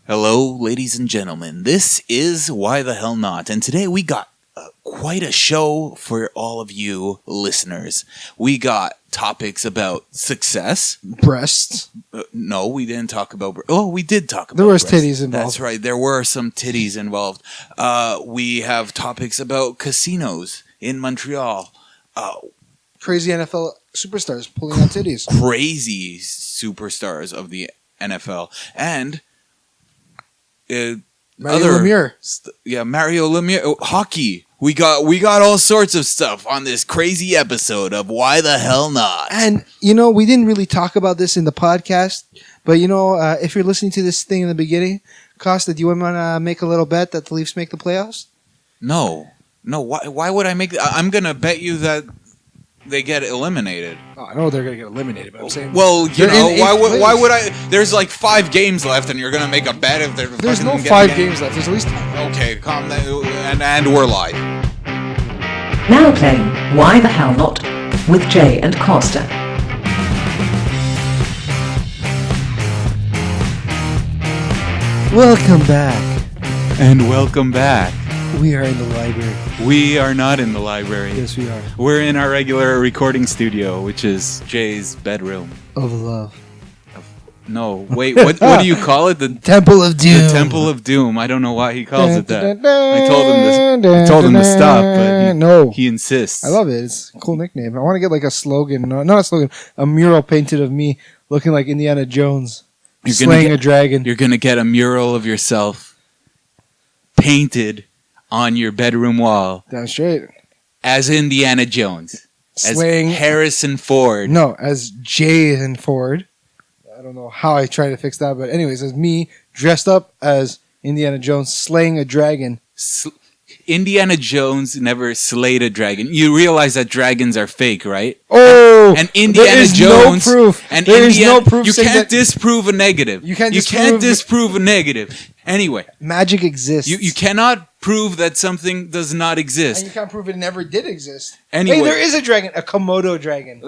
Hello, ladies and gentlemen. This is Why the Hell Not, and today we got quite a show for all of you listeners. We got topics about success. Breasts. No, we didn't talk about... we did talk about There was breasts. titties involved. That's right. There were some titties involved. We have topics about casinos in Montreal. Crazy NFL superstars pulling out titties. Crazy superstars of the NFL. And... Mario Lemieux. Mario Lemieux. Hockey. We got all sorts of stuff on this crazy episode of Why the Hell Not. And, we didn't really talk about this in the podcast, but, if you're listening to this thing in the beginning, Costa, do you want to make a little bet that the Leafs make the playoffs? No. Why would I make that? I'm going to bet you that they get eliminated. Oh, I know they're going to get eliminated, but I'm saying... Well, why would I... There's like 5 games left, and you're going to make a bet if they're... There's no 5 games left. There's at least... Okay, calm down. And we're live. Now playing Why the Hell Not with Jay and Costa. Welcome back. And welcome back. We are in the library. We are not in the library. Yes, we are. We're in our regular recording studio, which is Jay's bedroom. Of love. No, wait, what do you call it? The Temple of Doom. The Temple of Doom. I don't know why he calls it that. I told him to stop, but he insists. I love it. It's a cool nickname. I want to get like a slogan. No, not a slogan. A mural painted of me looking like Indiana Jones. Slaying a dragon. You're going to get a mural of yourself painted on your bedroom wall. Damn straight. As Indiana Jones. Slaying as Harrison Ford. No, as Jason Ford. I don't know how I try to fix that, but anyways, as me dressed up as Indiana Jones slaying a dragon. Indiana Jones never slayed a dragon. You realize that dragons are fake, right? Oh, and Indiana there is Jones. No proof. And there is no proof. You can't disprove a negative. You can't disprove a negative. Anyway, magic exists. You cannot prove that something does not exist. And you can't prove it never did exist. Anyway, hey, there is a dragon, a Komodo dragon.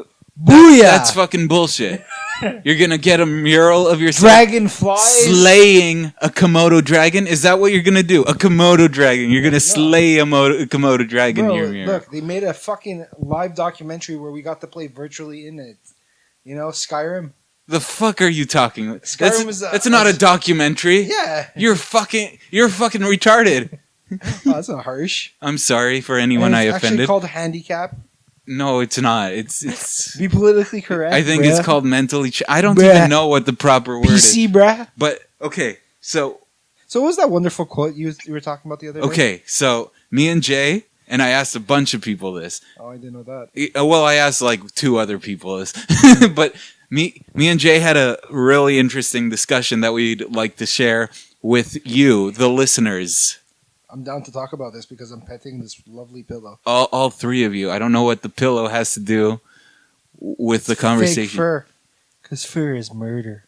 Booyah! That's fucking bullshit. You're gonna get a mural of yourself dragonflies slaying a Komodo dragon. Is that what you're gonna do? A Komodo dragon. You're gonna slay a Komodo dragon in your mural. Look, they made a fucking live documentary where we got to play virtually in it. Skyrim. The fuck are you talking about? Skyrim that's not a documentary. Yeah. You're fucking retarded. Oh, that's not harsh. I'm sorry for anyone I offended. It's actually called handicap. No, it's not. It's be politically correct. I think it's called mentally. I don't even know what the proper word is. PC, bruh. But okay, so what was that wonderful quote you were talking about the other day? Okay, so me and Jay, and I asked a bunch of people this. Oh, I didn't know that. Well, I asked like 2 other people this, but me and Jay had a really interesting discussion that we'd like to share with you, the listeners. I'm down to talk about this because I'm petting this lovely pillow. All 3 of you. I don't know what the pillow has to do with the conversation. Fake fur. Because fur is murder.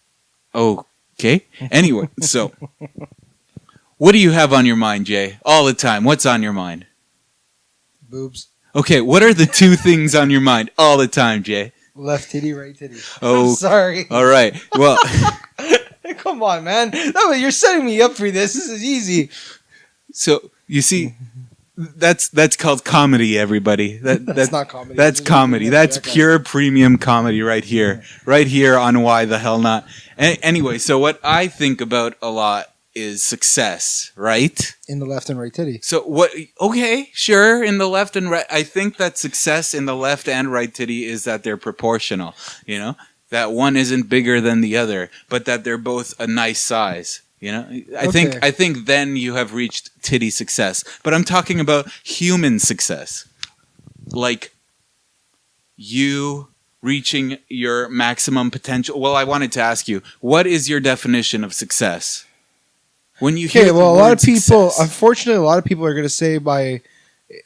Okay. Anyway, so what do you have on your mind, Jay? All the time. What's on your mind? Boobs. Okay, what are the 2 things on your mind all the time, Jay? Left titty, right titty. Oh, I'm sorry. All right. Well, come on, man. No, you're setting me up for this. This is easy. So you see, that's called comedy, everybody. That's not comedy. That's comedy. That's pure premium comedy right here on Why the Hell Not. Anyway, so what I think about a lot is success, right? In the left and right titty. So what? Okay, sure. In the left and right, I think that success in the left and right titty is that they're proportional. That one isn't bigger than the other, but that they're both a nice size. I think then you have reached titty success. But I'm talking about human success. Like you reaching your maximum potential. Well, I wanted to ask you, what is your definition of success? When you hear a lot of people, success, unfortunately, a lot of people are going to say they're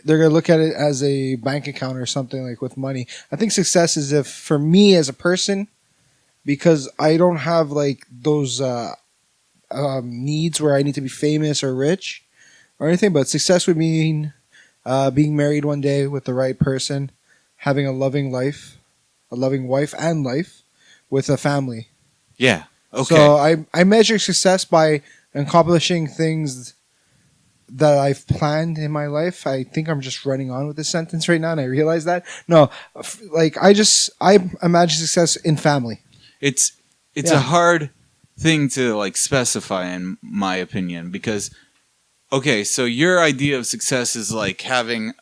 going to look at it as a bank account or something like with money. I think success is for me as a person, because I don't have like those needs where I need to be famous or rich or anything, but success would mean being married one day with the right person, having a loving life, a loving wife and life with a family. Yeah. Okay. So I measure success by and accomplishing things that I've planned in my life. I think I'm just running on with this sentence right now, and I realize that. No, like I imagine success in family. It's Yeah. a hard thing to like specify, in my opinion, because okay, so your idea of success is like having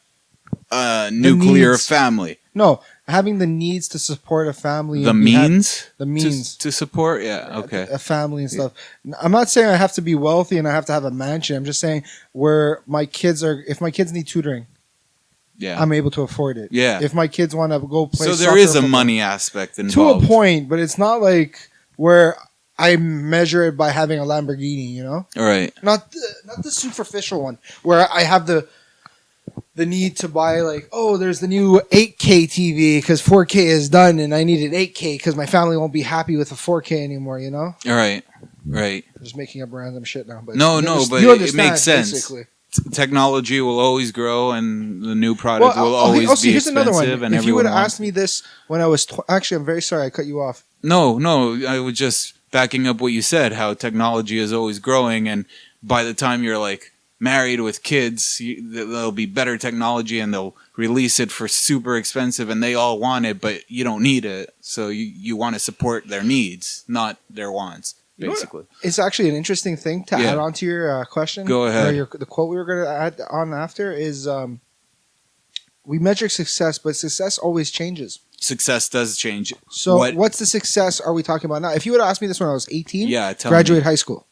a nuclear needs. family. No, having the needs to support a family. The and be means? the means to support? Yeah, okay. a family and stuff. I'm not saying I have to be wealthy and I have to have a mansion. I'm just saying if my kids need tutoring, Yeah. I'm able to afford it. Yeah. If my kids want to go play So soccer there is or a football. money aspect To involved. a point, but it's not like where I measure it by having a Lamborghini, you know? All right. Not the superficial one where I have the need to buy like, oh, there's the new 8K TV because 4K is done and I need an 8K because my family won't be happy with a 4K anymore, you know? All right. Right. I'm just making up random shit now. But No, you no, understand- but you it understand, makes sense. Basically. Technology will always grow, and the new product will always also, be here's another expensive. one. And If you would have everyone asked me this when I was actually, I'm very sorry I cut you off. No, I was just backing up what you said, how technology is always growing, and by the time you're like married with kids, there'll be better technology and they'll release it for super expensive and they all want it, but you don't need it. So you want to support their needs, not their wants, basically. It's actually an interesting thing to add on to your question. Go ahead. Or the quote we were going to add on after is we measure success, but success always changes. Success does change. So what's the success are we talking about now? If you would have asked me this when I was 18, tell graduate me. high school.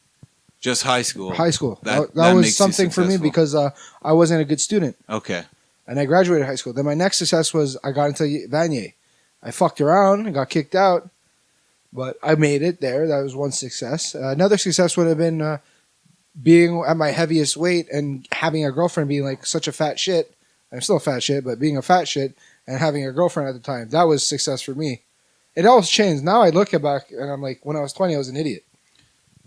Just high school. High school. That was makes you something for me successful. because I wasn't a good student. Okay. And I graduated high school. Then my next success was I got into Vanier. I fucked around and got kicked out, but I made it there. That was one success. Another success would have been being at my heaviest weight and having a girlfriend being like such a fat shit. I'm still a fat shit, but being a fat shit and having a girlfriend at the time, that was success for me. It all changed. Now I look back and I'm like, when I was 20, I was an idiot.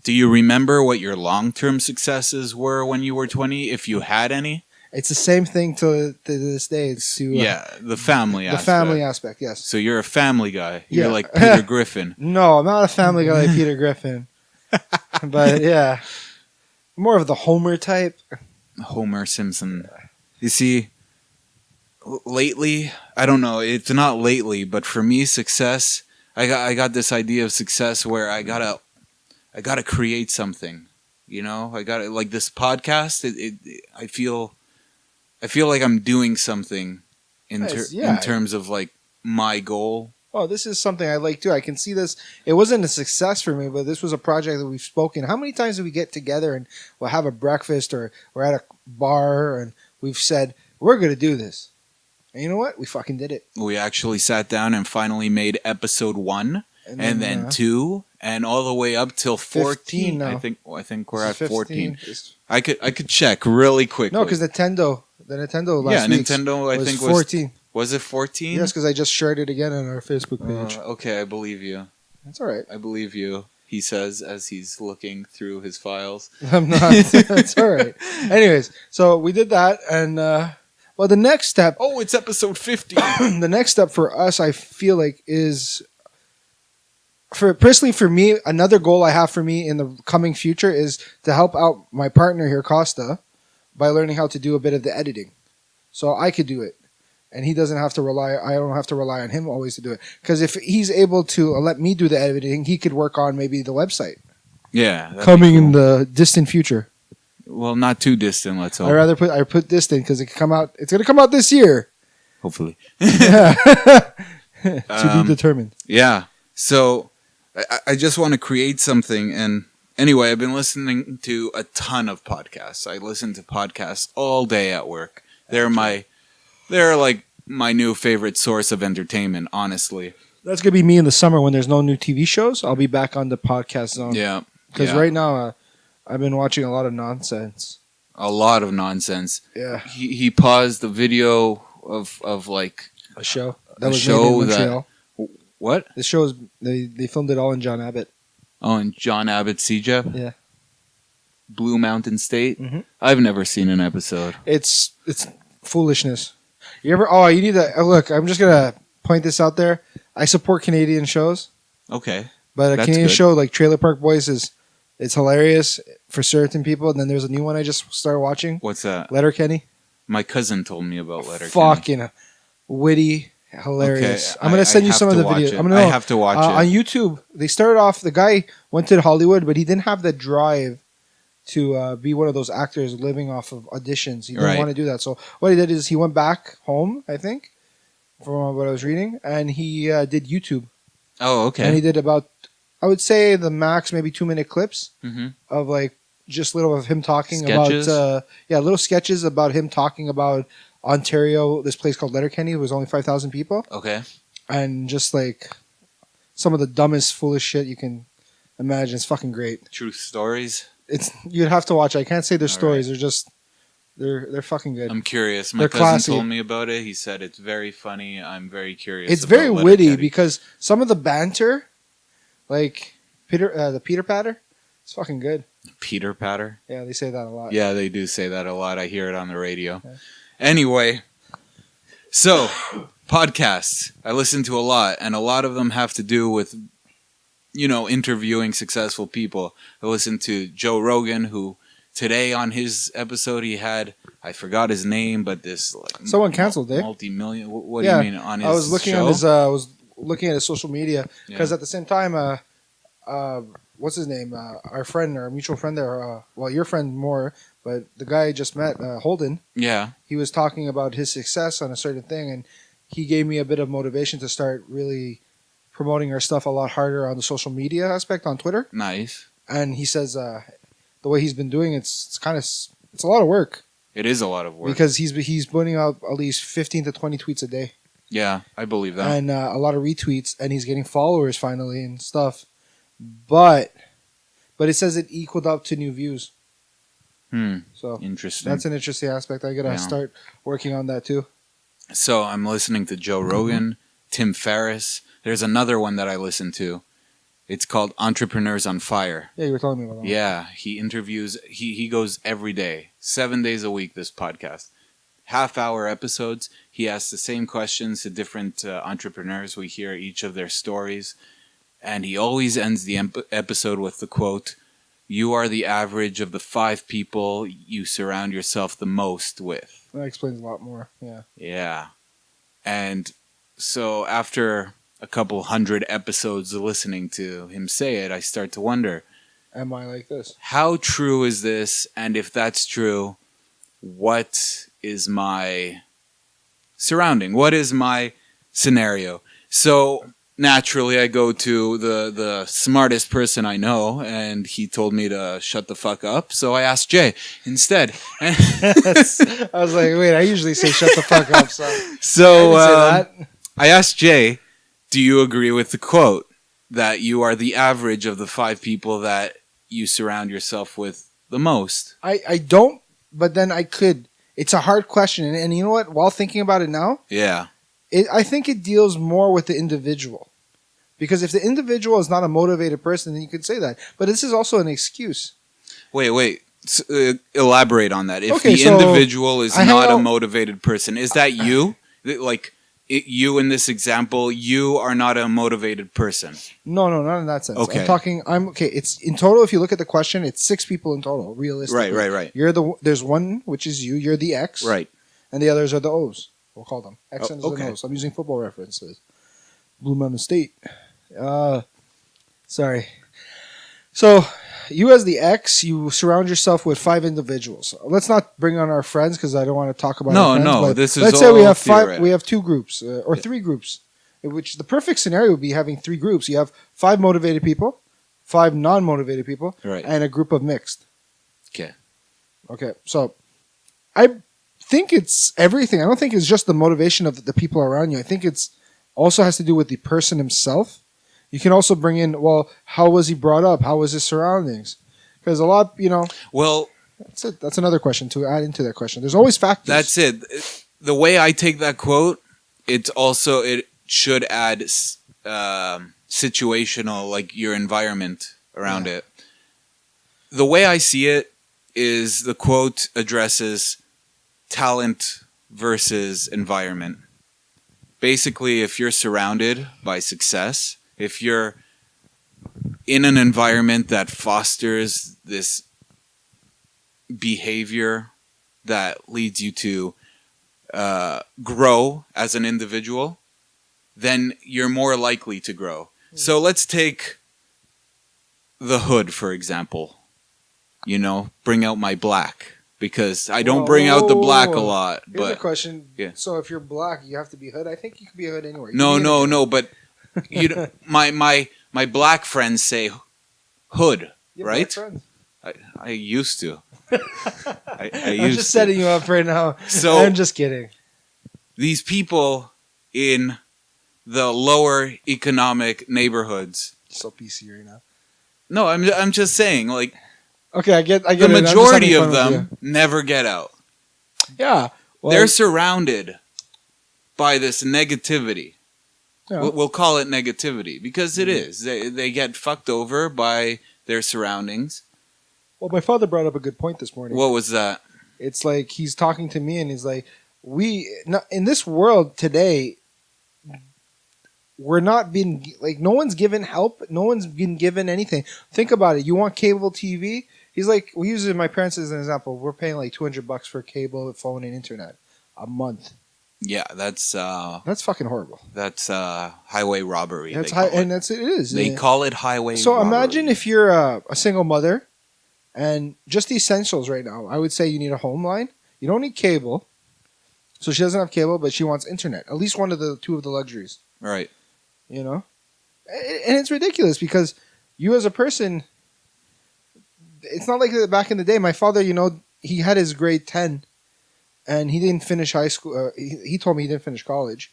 Do you remember what your long-term successes were when you were 20, if you had any? It's the same thing to this day. It's to the family aspect. The family aspect, yes. So you're a family guy. You're Yeah. like Peter Griffin. No, I'm not a family guy like Peter Griffin. But yeah, more of the Homer type. Homer Simpson. You see, lately, I don't know, it's not lately, but for me, success, I got this idea of success where I gotta create something. You know, I got like this podcast. I feel like I'm doing something in terms of like my goal. Oh, this is something I like too. I can see this. It wasn't a success for me, but this was a project that we've spoken. How many times do we get together and we'll have a breakfast or we're at a bar and we've said, we're going to do this. And you know what? We fucking did it. We actually sat down and finally made episode 1 and then 2 and all the way up till 14. now. I think we're at 15. 14. I could check really quickly. No, because the Nintendo last week Nintendo I think was 14. Was it 14? Yes, because I just shared it again on our Facebook page. Okay, I believe you. That's all right. I believe you. He says as he's looking through his files. I'm not. That's all right. Anyways, so we did that, and well, the next step. Oh, it's episode 50. The next step for us, I feel like, is personally for me. Another goal I have for me in the coming future is to help out my partner here, Costa, by learning how to do a bit of the editing, so I could do it. And he doesn't have to rely. I don't have to rely on him always to do it. Because if he's able to let me do the editing, he could work on maybe the website. Yeah, Coming in the distant future. Well, not too distant. Let's hope. I put distant because it can come out. It's going to come out this year. Hopefully. Yeah. To be determined. Yeah. So I just want to create something. And anyway, I've been listening to a ton of podcasts. I listen to podcasts all day at work. They're like my new favorite source of entertainment, honestly. That's going to be me in the summer when there's no new TV shows. I'll be back on the podcast zone. Yeah. Because right now, I've been watching a lot of nonsense. A lot of nonsense. Yeah. He paused the video of like A show. a was show made in that Montreal. what? The show is they filmed it all in John Abbott. Oh, and John Abbott CJEP? Yeah. Blue Mountain State? Mhm. I've never seen an episode. It's foolishness. You ever? Oh, you need to look. I'm just gonna point this out there. I support Canadian shows, Okay. but a That's Canadian good. show like Trailer Park Boys is It's hilarious for certain people. And then there's a new one I just started watching. What's that? Letterkenny. My cousin told me about Letterkenny. Fucking witty, hilarious. Okay, I'm gonna send you have some of to the watch videos. it. I'm gonna I have to watch it. on YouTube. They started off. The guy went to Hollywood, but he didn't have the drive to be one of those actors living off of auditions. He didn't Right. want to do that. So what he did is he went back home, I think, from what I was reading, and he did YouTube. Oh, okay. And he did about, I would say, the max maybe 2-minute clips Mm-hmm. of like just little of him talking Sketches? about little sketches about him talking about Ontario, this place called Letterkenny. It was only 5,000 people, Okay. and just like some of the dumbest, foolish shit you can imagine. It's fucking great. True stories. You'd have to watch it. I can't say their All stories. They're just they're fucking good. I'm curious. My They're cousin classy. told me about it. He said it's very funny. I'm very curious. It's about very witty Letterkenny. because some of the banter, like the Peter Patter, it's fucking good. Peter Patter. Yeah, they say that a lot. Yeah, they do say that a lot. I hear it on the radio. Okay. Anyway, so podcasts. I listen to a lot, and a lot of them have to do with, interviewing successful people. I listened to Joe Rogan, who today on his episode he had, I forgot his name, but this like Someone canceled, eh? multi-million. What Yeah, do you mean on his? I was looking show? at his. I was looking at his social media because Yeah. at the same time, what's his name? Our mutual friend there. Well, your friend more, but the guy I just met, Holden. Yeah. He was talking about his success on a certain thing, and he gave me a bit of motivation to start really promoting our stuff a lot harder on the social media aspect on Twitter. Nice. And he says the way he's been doing it's a lot of work It is a lot of work. because he's putting out at least 15 to 20 tweets a day. Yeah, I believe that. And a lot of retweets, and he's getting followers finally and stuff. But it says it equaled up to new views. So Interesting. that's an interesting aspect. I gotta Yeah. start working on that too. So I'm listening to Joe Rogan, Tim Ferriss. There's another one that I listen to. It's called Entrepreneurs on Fire. Yeah, you were telling me about that. Yeah, he interviews. He goes every day, 7 days a week. This podcast, half-hour episodes. He asks the same questions to different entrepreneurs. We hear each of their stories, and he always ends the episode with the quote, "You are the average of the 5 people you surround yourself the most with." That explains a lot more. Yeah. Yeah. And so after a couple hundred episodes of listening to him say it, I start to wonder, Am I like this? how true is this? And if that's true, what is my surrounding? What is my scenario? So naturally, I go to the smartest person I know, and he told me to shut the fuck up. So I asked Jay instead. I was like, wait, I usually say shut the fuck up. So, So I didn't say that. I asked Jay, do you agree with the quote that you are the average of the 5 people that you surround yourself with the most? I don't, but then I could. It's a hard question. And you know what? While thinking about it now, Yeah. I think it deals more with the individual. Because if the individual is not a motivated person, then you could say that. But this is also an excuse. Wait. Elaborate on that. If Okay, the so individual is I hang not a out- motivated person, is that you? You in this example, you are not a motivated person. No, not in that sense. Okay. It's in total, if you look at the question, it's 6 people in total, realistically. Right. There's one, which is you. You're the X. Right. And the others are the O's. We'll call them X and okay. O's. I'm using football references. Blue Mountain State. Sorry. So, you as the X, you surround yourself with 5 individuals. Let's not bring on our friends because I don't want to talk about. No, our friends, no, but this is let's say we all have 5. theoretical. We have 2 groups or 3 groups. Which the perfect scenario would be having 3 groups. You have 5 motivated people, 5 non-motivated people, Right. and a group of mixed. Okay. So I think it's everything. I don't think it's just the motivation of the people around you. I think it's also has to do with the person himself. You can also bring in, well, how was he brought up? How was his surroundings? Because a lot, Well, that's it. That's another question to add into that question. There's always factors. that's it. The way I take that quote, it should add situational, like your environment around it. The way I see it is the quote addresses talent versus environment. Basically, if you're surrounded by success, if you're in an environment that fosters this behavior that leads you to grow as an individual, then you're more likely to grow. So let's take the hood, for example. You know, bring out my black. Because I don't bring out the black a lot. Here's But a question. Yeah. So if you're black, you have to be hood? I think you can be a hood anywhere. No. But you, my black friends say hood, You have right? black friends? I used to. I I'm used just to. setting you up right now. So I'm just kidding. these people in the lower economic neighborhoods. So PC right now. No, I'm just saying, like, Okay, I get the it. I'm just majority having of fun with them never get out. you. Yeah. Well, They're surrounded by this negativity. yeah. We'll call it negativity because it is. They get fucked over by their surroundings. Well, my father brought up a good point this morning. What was that? It's like he's talking to me and he's like, in this world today, we're not being, like, no one's given help. No one's been given anything. Think about it. You want cable TV? He's like, we use it, my parents as an example. We're paying like $200 for cable, phone, and internet a month. Yeah, that's fucking horrible. That's highway robbery. That's they call and it. it is. They call it highway. So robbery. imagine if you're a single mother, and just the essentials right now. I would say you need a home line. You don't need cable. So she doesn't have cable, but she wants internet. At least one of the two of the luxuries. Right. You know, and it's ridiculous because you as a person, it's not like back in the day. My father, you know, he had his grade 10, and he didn't finish high school. He told me he didn't finish college.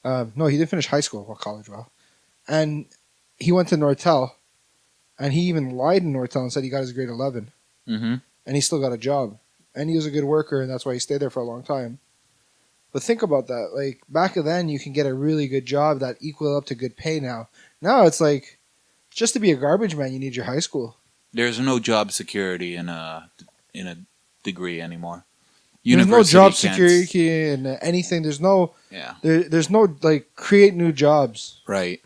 No, he didn't finish high school. Well, college, well, and he went to Nortel, and he even lied in Nortel and said he got his grade 11, Mm-hmm. and he still got a job, and he was a good worker, and that's why he stayed there for a long time. But think about that. Like, back then, you can get a really good job that equal up to good pay now. Now it's like, just to be a garbage man, you need your high school. There's no job security in a degree anymore. There's no job can't- security and anything. There's no, Yeah. there's no, like, create new jobs. Right.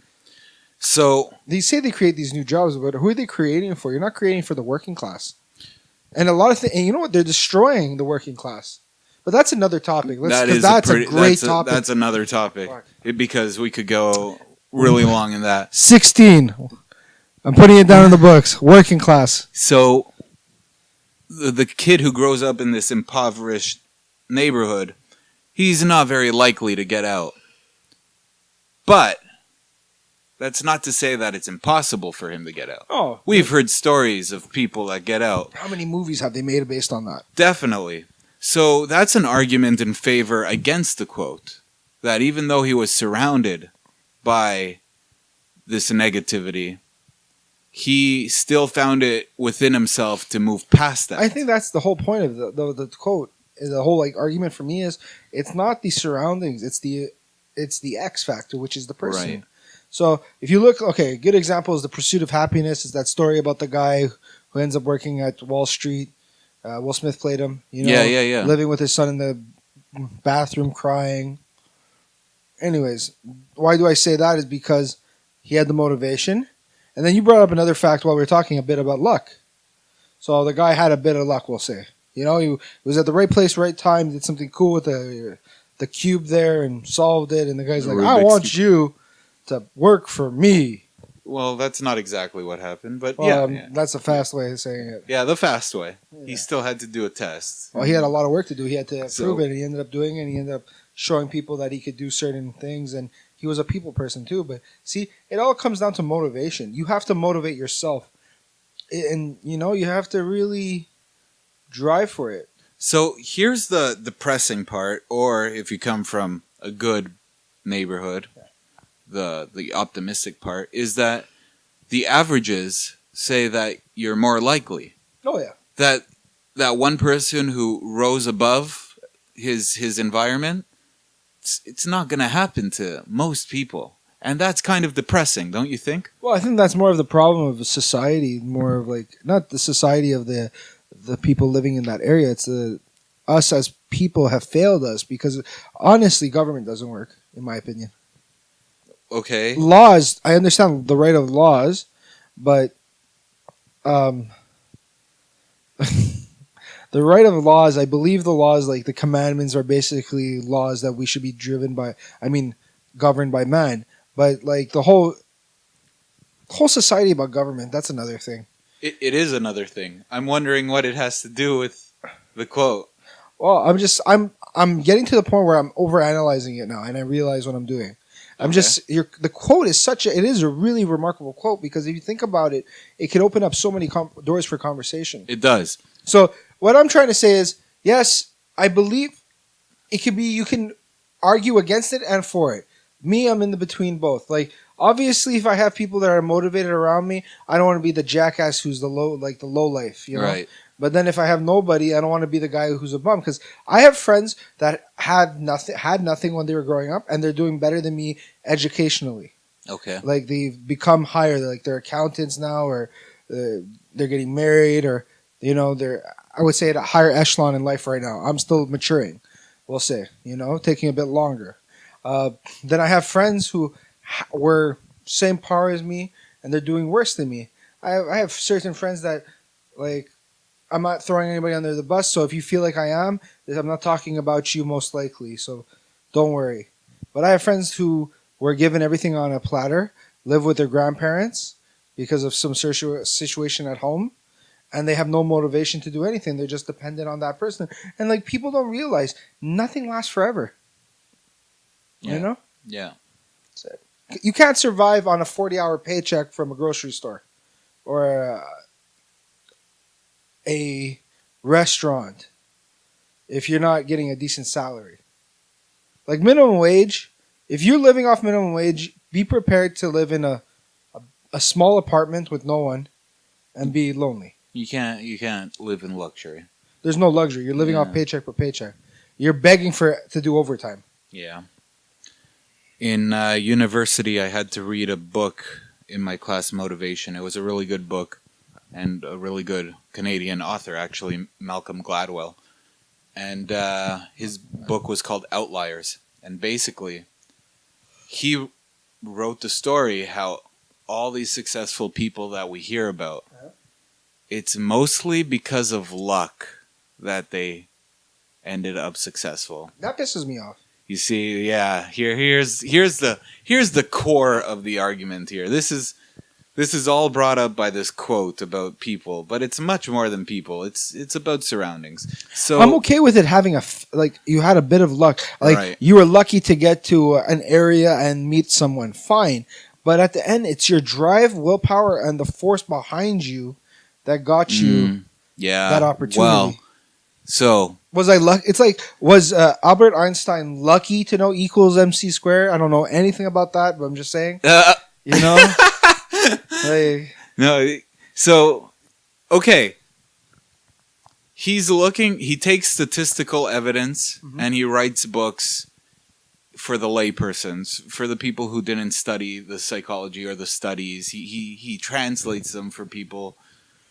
So They say they create these new jobs, but who are they creating for? You're not creating for the working class. And a lot of things, and you know what? They're destroying the working class. But that's another topic. That's a great topic. That's another topic. Fuck. Because we could go really long in that. 16. I'm putting it down in the books. Working class. So the kid who grows up in this impoverished neighborhood, he's not very likely to get out. But that's not to say that it's impossible for him to get out. Oh. We've heard stories of people that get out. How many movies have they made based on that? Definitely. So that's an argument in favor against the quote. That even though he was surrounded by this negativity, he still found it within himself to move past that. I think that's the whole point of the quote. The whole like argument for me is it's not the surroundings, it's the X factor, which is the person. Right. So if you look, okay, a good example is The Pursuit of Happiness. Is that story about the guy who ends up working at Wall Street? Will Smith played him. You know, Yeah. living with his son in the bathroom crying. Anyways, why do I say that? Is because he had the motivation. And then you brought up another fact while we were talking a bit about luck. So the guy had a bit of luck, we'll say. You know, he was at the right place, right time, did something cool with the cube there and solved it. And the guy's like, I want you to work for me. Well, that's not exactly what happened, but Well, yeah. that's a fast way of saying it. Yeah, the fast way. Yeah. He still had to do a test. Well, he had a lot of work to do. He had to So- prove it. And he ended up doing it. And he ended up showing people that he could do certain things. And he was a people person too. But see, it all comes down to motivation. You have to motivate yourself. And, you know, you have to really drive for it. So here's the depressing part, or if you come from a good neighborhood, the optimistic part, is that the averages say that you're more likely. Oh, yeah. That one person who rose above his environment, it's not going to happen to most people. And that's kind of depressing, don't you think? Well, I think that's more of the problem of society, more of like, not the society of the people living in that area. It's us as people have failed us because honestly, government doesn't work, in my opinion. Okay. Laws, I understand the right of laws, but um, the right of laws, I believe the laws, like the commandments, are basically laws that we should be driven by. I mean, governed by man. But like the whole society about government, that's another thing. It is another thing. I'm wondering what it has to do with the quote. Well, I'm getting to the point where I'm overanalyzing it now, and I realize what I'm doing. The quote is it is a really remarkable quote, because if you think about it, it could open up so many doors for conversation. It does. So what I'm trying to say is, yes, I believe it could be, you can argue against it and for it. Me, I'm in the between both. Like, obviously, if I have people that are motivated around me, I don't want to be the jackass who's the low life, you know? Right. But then if I have nobody, I don't want to be the guy who's a bum, because I have friends that had nothing when they were growing up, and they're doing better than me educationally. Okay. Like, they've become higher. They're accountants now, or they're getting married, or they're, I would say, at a higher echelon in life right now. I'm still maturing, we'll say, taking a bit longer. Then I have friends who were same power as me, and they're doing worse than me. I have certain friends that, like, I'm not throwing anybody under the bus, so if you feel like I am, I'm not talking about you most likely, so don't worry. But I have friends who were given everything on a platter, live with their grandparents because of some situation at home, and they have no motivation to do anything. They're just dependent on that person. And, like, people don't realize nothing lasts forever. Yeah. You know? Yeah. So, you can't survive on a 40-hour paycheck from a grocery store or a restaurant if you're not getting a decent salary. Like, minimum wage, if you're living off minimum wage, be prepared to live in a small apartment with no one and be lonely. You can't live in luxury. There's no luxury. You're living off paycheck per paycheck. You're begging to do overtime. Yeah. In university, I had to read a book in my class Motivation. It was a really good book, and a really good Canadian author, actually, Malcolm Gladwell. And his book was called Outliers. And basically, he wrote the story how all these successful people that we hear about, it's mostly because of luck that they ended up successful. That pisses me off. You see, yeah. Here's the core of the argument here. This is all brought up by this quote about people, but it's much more than people. It's about surroundings. So I'm okay with it having you had a bit of luck. Like, right. You were lucky to get to an area and meet someone. Fine. But at the end, it's your drive, willpower, and the force behind you that got you that opportunity. Well, so was I lucky? It's like, was Albert Einstein lucky to know equals MC squared? I don't know anything about that, but I'm just saying. No. So, okay. He takes statistical evidence and he writes books for the laypersons, for the people who didn't study the psychology or the studies. He translates them for people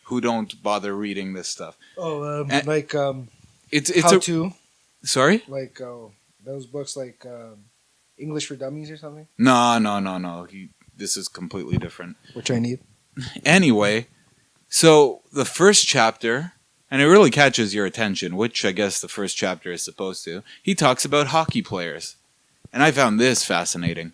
who don't bother reading this stuff. It's how to. Sorry? Like those books, like English for Dummies or something. No. This is completely different. Which I need. Anyway, so the first chapter, and it really catches your attention, which I guess the first chapter is supposed to. He talks about hockey players, and I found this fascinating.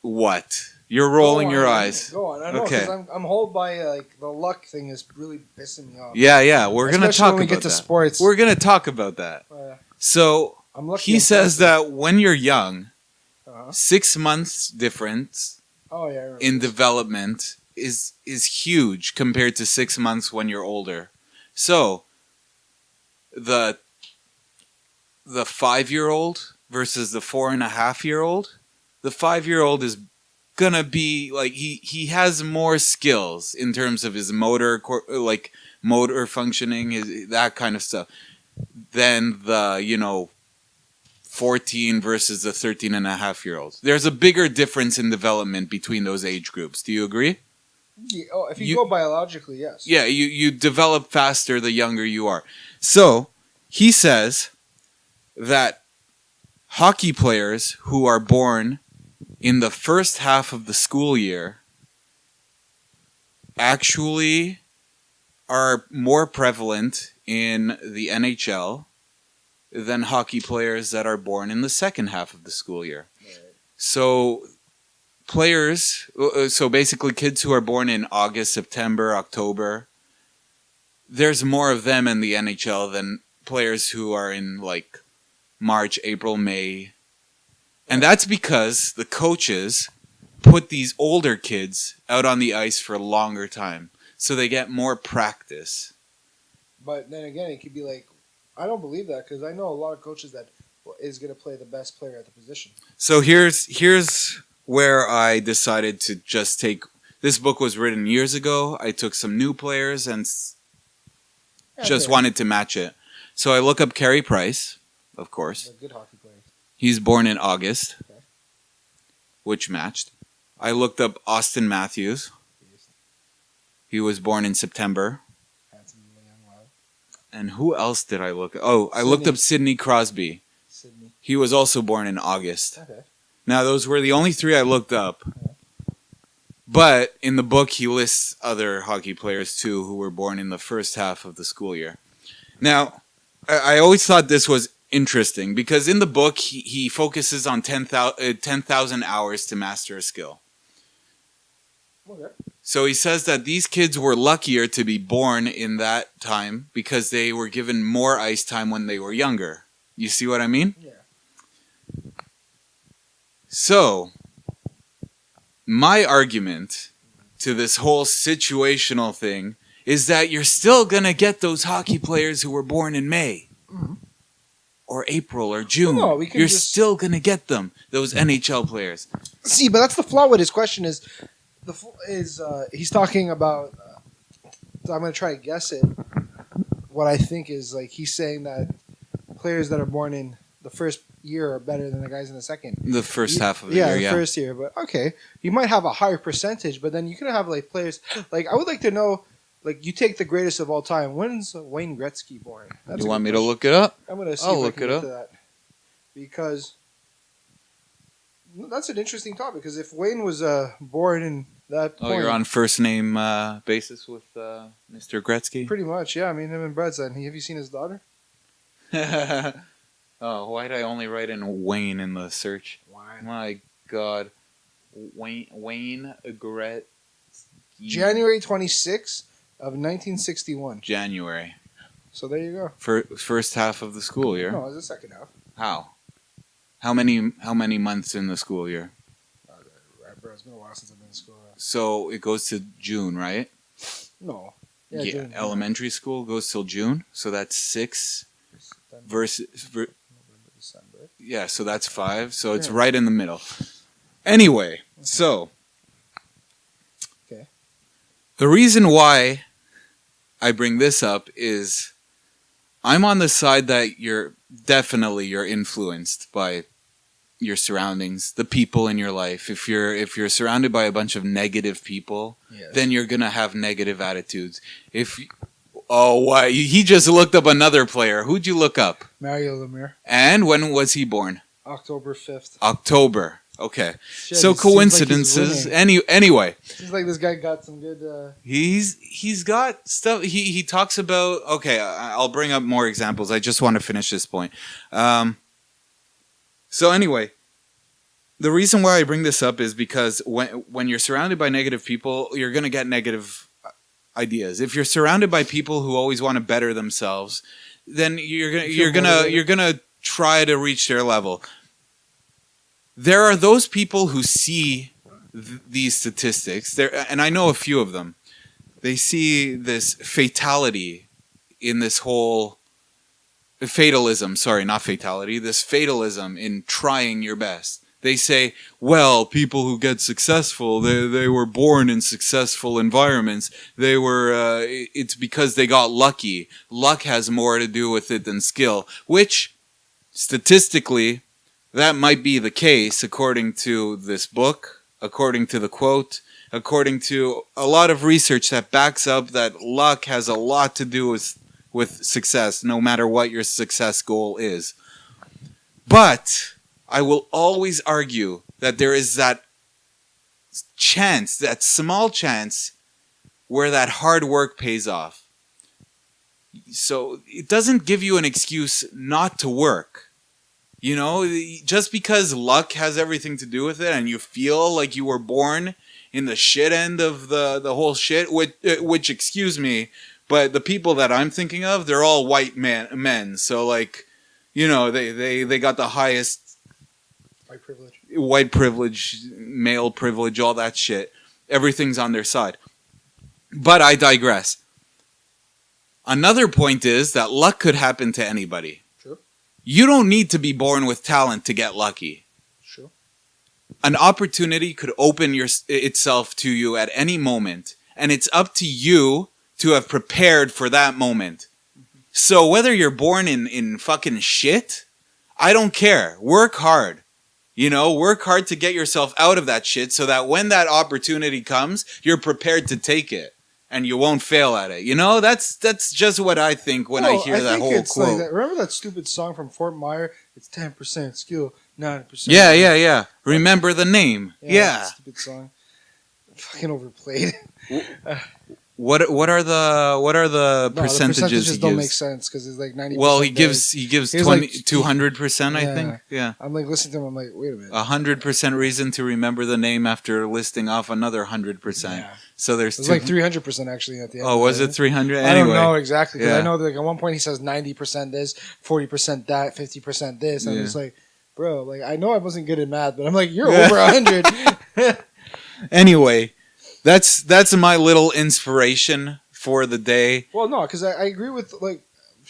What? You're rolling your eyes. Go on. I know, because I'm hold by the luck thing is really pissing me off. Yeah. We're gonna talk when we about get to that. Sports. We're gonna talk about that. So he says that when you're young, 6 months difference in development is huge compared to 6 months when you're older. So the 5-year-old versus the 4.5-year-old, the 5-year-old is gonna be like he has more skills in terms of his motor functioning, that kind of stuff, than the 14 versus the 13.5-year-old. There's a bigger difference in development between those age groups. Do you agree? Yeah, if you go biologically, yes. Yeah, you develop faster the younger you are. So he says that hockey players who are born in the first half of the school year actually are more prevalent in the NHL than hockey players that are born in the second half of the school year. Right. So so basically kids who are born in August, September, October, there's more of them in the NHL than players who are in like March, April, May. And that's because the coaches put these older kids out on the ice for a longer time. So they get more practice. But then again, it could be like, I don't believe that because I know a lot of coaches that is going to play the best player at the position. So here's where I decided to just take... This book was written years ago. I took some new players and just wanted to match it. So I look up Carey Price, of course. A good hockey player. He's born in August, which matched. I looked up Austin Matthews. He was born in September. And who else did I look at? Oh, I looked up Sidney Crosby. He was also born in August. Okay. Now, those were the only three I looked up. Okay. But in the book, he lists other hockey players, too, who were born in the first half of the school year. Now, I always thought this was interesting because in the book, he focuses on 10,000 hours to master a skill. Okay. So he says that these kids were luckier to be born in that time because they were given more ice time when they were younger. You see what I mean? Yeah. So, my argument to this whole situational thing is that you're still going to get those hockey players who were born in May or April or June. No, you're still going to get them, those NHL players. See, but that's the flaw with his question is he's talking about, I'm going to try to guess it, what I think is like he's saying that players that are born in the first year are better than the guys in the second. The first half of the year, yeah. The first year, but okay. You might have a higher percentage, but then you can have like players, like I would like to know, like you take the greatest of all time. When's Wayne Gretzky born? You want me to look it up? I'm going to see if I can get to that. Because that's an interesting topic, because if Wayne was born in that point... Oh, you're on first name basis with Mr. Gretzky? Pretty much, yeah. I mean, him and Brad's son. Have you seen his daughter? Oh, why'd I only write in Wayne in the search? Why? My God. Wayne Gretzky. January 26th of 1961. January. So there you go. First half of the school year? No, it was the second half. How? How many months in the school year? Bro, it's been a while since I've been in school. So it goes to June, right? No. Yeah, June, elementary school goes till June, so that's 6 versus November, December. Yeah, so that's 5. So it's right in the middle. Anyway, okay. So the reason why I bring this up is I'm on the side that you're influenced by your surroundings, the people in your life. If you're surrounded by a bunch of negative people, then you're gonna have negative attitudes. Why? He just looked up another player. Who'd you look up? Mario Lemieux. And when was he born? October 5th. October. Okay. Shit, so coincidences. Like anyway. Seems like this guy got some good. He's got stuff. He talks about. Okay, I'll bring up more examples. I just want to finish this point. So anyway, the reason why I bring this up is because when you're surrounded by negative people, you're gonna get negative ideas. If you're surrounded by people who always want to better themselves, then you're gonna try to reach their level. There are those people who see these statistics, and I know a few of them. They see this fatality in this whole fatalism. Sorry, not fatality. This fatalism in trying your best. They say, well, people who get successful, they were born in successful environments. It's because they got lucky. Luck has more to do with it than skill, which statistically, that might be the case according to this book, according to the quote, according to a lot of research that backs up that luck has a lot to do with success, no matter what your success goal is. But I will always argue that there is that chance, that small chance, where that hard work pays off. So it doesn't give you an excuse not to work. You know, just because luck has everything to do with it and you feel like you were born in the shit end of the whole shit, which excuse me, but the people that I'm thinking of, they're all white men. So like, you know, they got the highest white privilege, male privilege, all that shit. Everything's on their side. But I digress. Another point is that luck could happen to anybody. You don't need to be born with talent to get lucky. Sure. An opportunity could open itself to you at any moment, and it's up to you to have prepared for that moment. Mm-hmm. So whether you're born in fucking shit, I don't care. Work hard. You know, work hard to get yourself out of that shit so that when that opportunity comes, you're prepared to take it. And you won't fail at it. You know, that's just what I think when I hear that whole quote. Like that. Remember that stupid song from Fort Myers? It's 10% skill, 9%. Yeah. Remember the name. Yeah. Stupid song. Fucking overplayed. What are the percentages? The percentages he don't gives? make sense because it's like 90%. Well, he gives 200%. I think. Yeah. I'm like listening to him. I'm like, wait a minute. 100% reason to remember the name after listing off another 100%. Yeah. So there's. It's like 300% actually at the end. Oh, was it 300? Anyway. I don't know exactly. Yeah. I know that like at one point he says 90% this, 40% that, 50% this. And I'm just like, bro, like I know I wasn't good at math, but I'm like, you're over 100. Anyway. That's my little inspiration for the day. Well, no, because I agree with, like,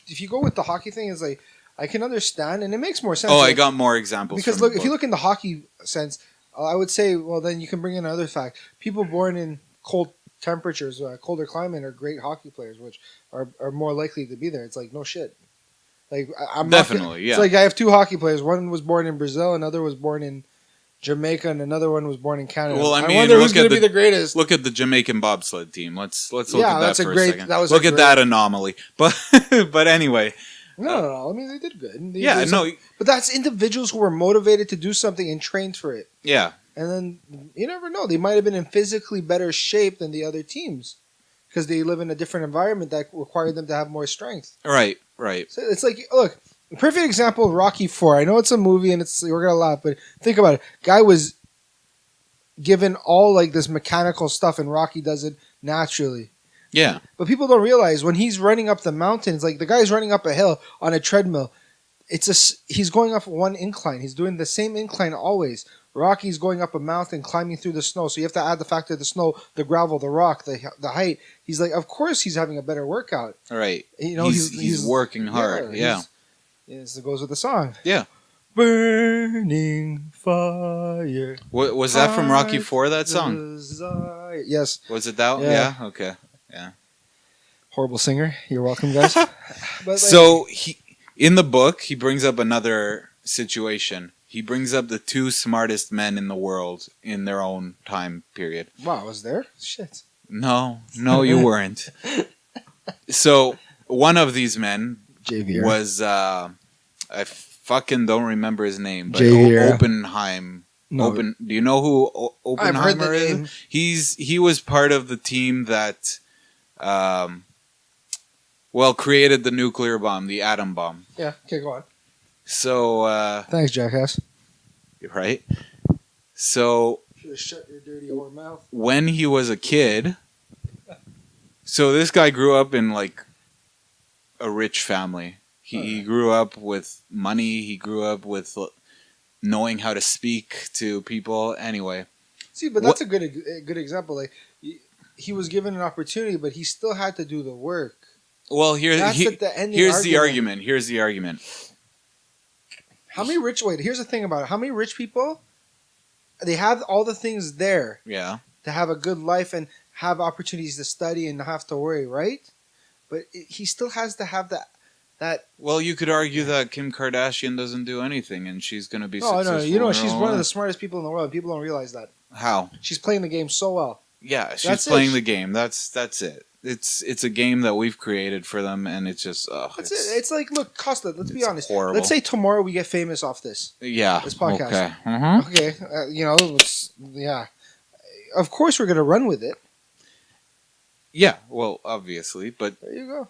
if you go with the hockey thing, it's like, I can understand, and it makes more sense. Oh, like, I got more examples. Because, look, if you look in the hockey sense, I would say, well, then you can bring in another fact. People born in cold temperatures, colder climate are great hockey players, which are more likely to be there. It's like, no shit. Like, I'm definitely, yeah. It's like I have two hockey players. One was born in Brazil, another was born in Jamaica, and another one was born in Canada. Well, I wonder who's going to be the greatest. Look at the Jamaican bobsled team. Let's look at that for a second. Look at that anomaly. But anyway. No. I mean, they did good. But that's individuals who were motivated to do something and trained for it. Yeah. And then you never know. They might have been in physically better shape than the other teams because they live in a different environment that required them to have more strength. Right. So it's like, look. Perfect example, Rocky IV. I know it's a movie and we're gonna laugh, but think about it. Guy was given all like this mechanical stuff, and Rocky does it naturally. Yeah. But people don't realize when he's running up the mountains, like the guy's running up a hill on a treadmill. He's going up one incline. He's doing the same incline always. Rocky's going up a mountain, climbing through the snow. So you have to add the factor of the snow, the gravel, the rock, the height. He's like, of course, he's having a better workout. All right. You know, he's working hard. Yeah. Yes, it goes with the song. Yeah. Burning fire. Was that from Rocky IV, that song? Desire. Yes. Was it that one? Yeah. Okay. Yeah. Horrible singer. You're welcome, guys. But so, in the book, he brings up another situation. He brings up the two smartest men in the world in their own time period. Wow, I was there? Shit. No, you weren't. So, one of these men was... I fucking don't remember his name, but Oppenheim. No. Do you know who Oppenheimer is? He was part of the team that, created the nuclear bomb, the atom bomb. Yeah. Okay, go on. So. Thanks, jackass. Right. So. Should have shut your dirty whore mouth. When he was a kid, so this guy grew up in like a rich family. He grew up with money. He grew up with knowing how to speak to people. Anyway. See, but that's a good example. Like he was given an opportunity, but he still had to do the work. Well, here's the argument. Here's the argument. How many rich? Wait, here's the thing about it. How many rich people? They have all the things there. Yeah. To have a good life and have opportunities to study and not have to worry, right? But he still has to have that. Well, you could argue that Kim Kardashian doesn't do anything, and she's going to be successful. No, you know she's one of the smartest people in the world. People don't realize that. How? She's playing the game so well. Yeah, she's playing the game. That's it. It's a game that we've created for them, and it's just that's it. It's like, look, Costa. Let's be honest. Horrible. Let's say tomorrow we get famous off this. Yeah. This podcast. Okay. Mm-hmm. Okay. Yeah. Of course we're gonna run with it. Yeah, well, obviously, but There you go.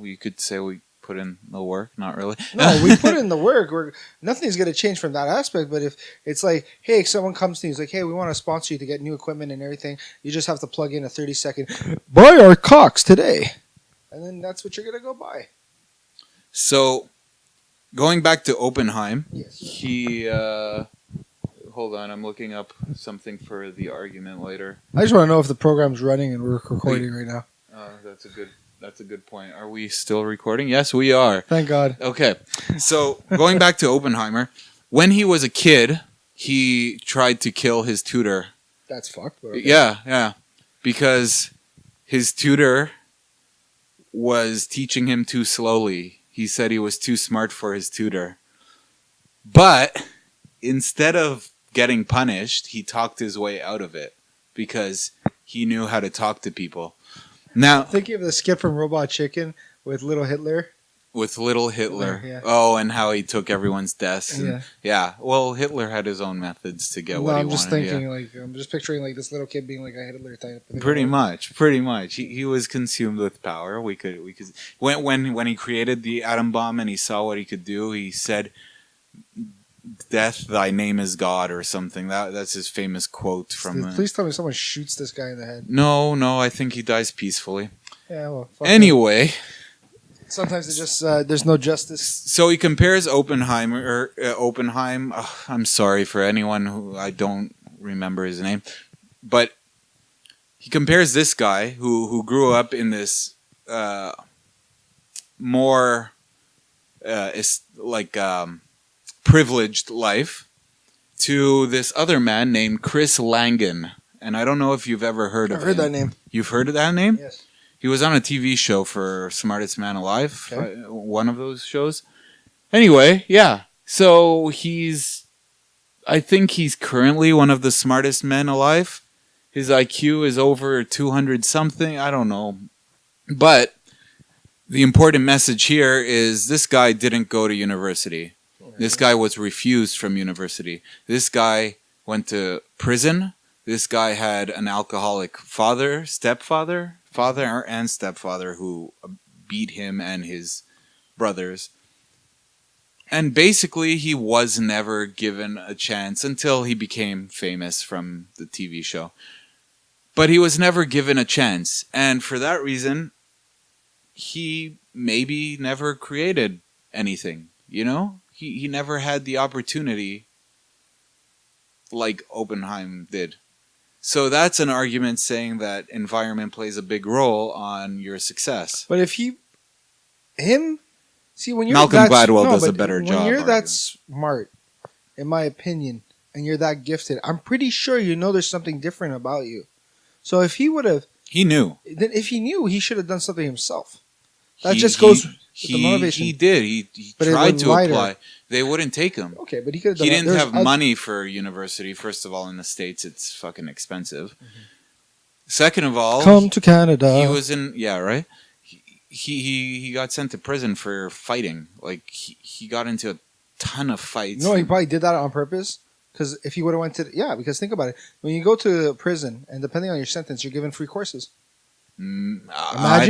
you could say we put in the work. Not really. No, we put in the work. Nothing's going to change from that aspect. But if it's like, hey, someone comes to you, he's like, hey, we want to sponsor you to get new equipment and everything. You just have to plug in a 30-second, buy our cocks today. And then that's what you're going to go buy. So, going back to Oppenheim, Yes. he. Hold on, I'm looking up something for the argument later. I just want to know if the program's running and we're recording right now. That's a good point. Are we still recording? Yes, we are. Thank God. Okay. So, going back to Oppenheimer, when he was a kid, he tried to kill his tutor. That's fucked. But okay. Yeah. Because his tutor was teaching him too slowly. He said he was too smart for his tutor. But instead of getting punished, he talked his way out of it because he knew how to talk to people. Now, Thinking of the skit from Robot Chicken with Little Hitler. with little Hitler. Yeah. Oh, and how he took everyone's desks. Yeah. Yeah. Well, Hitler had his own methods to get what he I'm just wanted. thinking, I'm just picturing like this little kid being like a Hitler type. Pretty much. He was consumed with power. We could when he created the atom bomb and he saw what he could do, he said, "Death, thy name is God," or something. That's his famous quote from. Please tell me someone shoots this guy in the head. No, I think he dies peacefully. Yeah, well. Fuck Anyway, it. Sometimes it just there's no justice. so he compares Oppenheim. I'm sorry for anyone who I don't remember his name, but he compares this guy who grew up in this more privileged life to this other man named Chris Langan. And I don't know if you've ever heard of him. I've heard that name. You've heard of that name? Yes. He was on a TV show for Smartest Man Alive, Okay. one of those shows. Anyway, yeah. So I think he's currently one of the smartest men alive. His IQ is over 200 something. I don't know. But the important message here is this guy didn't go to university. This guy was refused from university. This guy went to prison. This guy had an alcoholic father and stepfather who beat him and his brothers. And basically, he was never given a chance until he became famous from the TV show. But he was never given a chance. And for that reason, he maybe never created anything, He never had the opportunity like Oppenheim did. So that's an argument saying that environment plays a big role on your success. But if see, when you're Malcolm Gladwell does a better job. When you're arguing. that smart, in my opinion, and you're that gifted, I'm pretty sure there's something different about you. So if he would have, he knew. Then if he knew, he should have done something himself. That just goes with the motivation. He did. He tried to apply. They wouldn't take him. Okay, but he could have done He didn't have money for university. First of all, in the States, it's fucking expensive. Mm-hmm. Second of all, come to Canada. He was in, right? He got sent to prison for fighting. Like, he got into a ton of fights. No, he probably did that on purpose. Because if he would have went to... because think about it. When you go to prison, and depending on your sentence, you're given free courses. I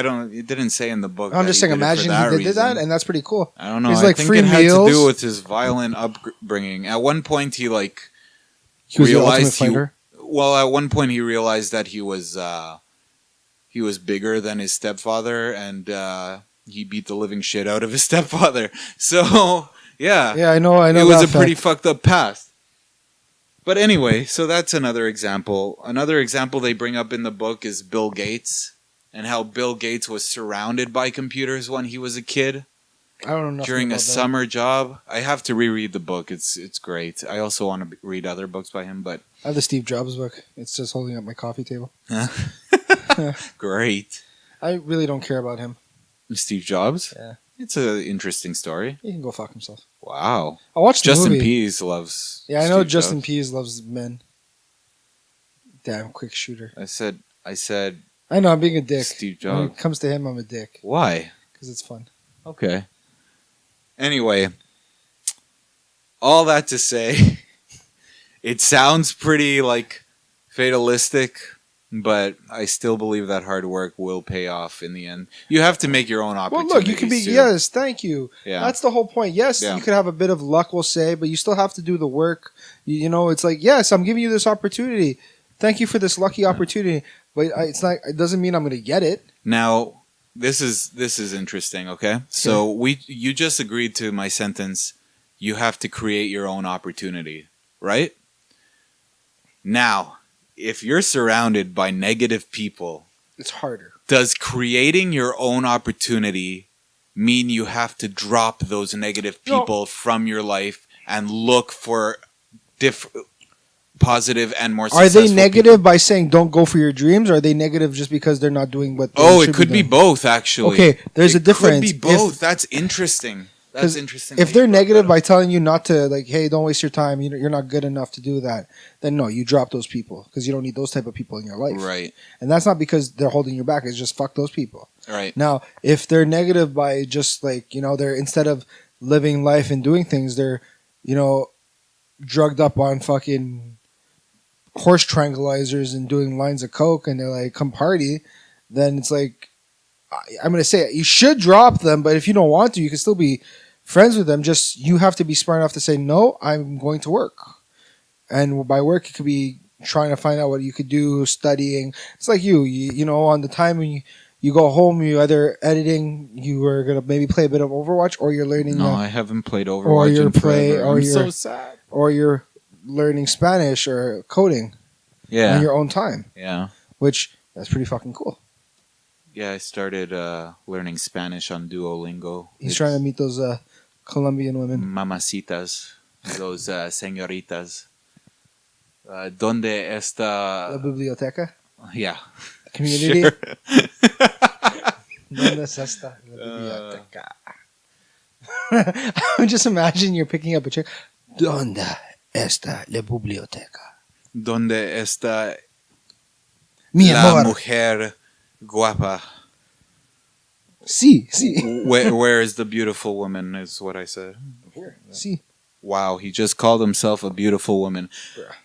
don't. It didn't say in the book. I'm just saying. Imagine he did that, and that's pretty cool. I don't know. He's I like think free it had meals. to do with his violent upbringing. At one point, he was realized the ultimate fighter. At one point, he realized that he was bigger than his stepfather, and he beat the living shit out of his stepfather. So yeah, I know. It was a pretty fucked up past. But anyway, so that's another example. Another example they bring up in the book is Bill Gates and how Bill Gates was surrounded by computers when he was a kid. I don't know. During a summer job. I have to reread the book. It's great. I also want to read other books by him, but I have the Steve Jobs book. It's just holding up my coffee table. Great. I really don't care about him. Steve Jobs? Yeah. It's an interesting story. He can go fuck himself. Wow. I watched the Justin movie. Pease loves Yeah, I know Steve Justin Jobs. Pease loves men. Damn, quick shooter. I said I know, I'm being a dick. Steve When Jobs. it comes to him, I'm a dick. Why? Because it's fun. Okay. Anyway, all that to say, it sounds pretty like fatalistic, but I still believe that hard work will pay off in the end. You have to make your own Well, opportunities. look, you can be too. yes, thank you. Yeah. That's the whole point. Yes, Yeah. you could have a bit of luck, we'll say, but you still have to do the work. You know, it's like yes, I'm giving you this opportunity. Thank you for this lucky opportunity, but it's not. It doesn't mean I'm going to get it. Now, this is interesting. Okay, so you just agreed to my sentence. You have to create your own opportunity, right? Now, if you're surrounded by negative people, It's harder. does creating your own opportunity mean you have to drop those negative people from your life and look for positive and more Are successful they negative people? by saying don't go for your dreams? Or are they negative just because they're not doing what? They Oh, should it could be doing? both, actually. Okay, there's a difference. It could be both. That's interesting. That's interesting. If that they're you brought negative that by up. telling you not to, like, hey, don't waste your time, you're not good enough to do that, then no, you drop those people because you don't need those type of people in your life. Right, And that's not because they're holding you back. It's just fuck those people. right. Now, if they're negative by just like, they're instead of living life and doing things, they're, drugged up on fucking horse tranquilizers and doing lines of coke and they're like, come party, then it's like, I'm going to say it, you should drop them, but if you don't want to, you can still be friends with them. Just you have to be smart enough to say, no, I'm going to work. And by work, it could be trying to find out what you could do, studying. It's like you on the time when you go home, you either editing, you are going to maybe play a bit of Overwatch, or you're learning. No, I haven't played Overwatch or you're in forever. I'm you're so sad. or you're learning Spanish or coding Yeah, on your own time, yeah, which that's pretty fucking cool. yeah. I started learning Spanish on Duolingo. He's trying to meet those Colombian women. Mamacitas, those señoritas. ¿Dónde está? La biblioteca Yeah, community. sure. ¿Dónde es esta la biblioteca? I'm just imagining you're picking up a chair. ¿Dónde está la biblioteca? ¿Dónde está Mi la amor. mujer guapa? Sí, sí. Where is the beautiful woman? Is what I said. Sí. Wow, he just called himself a beautiful woman.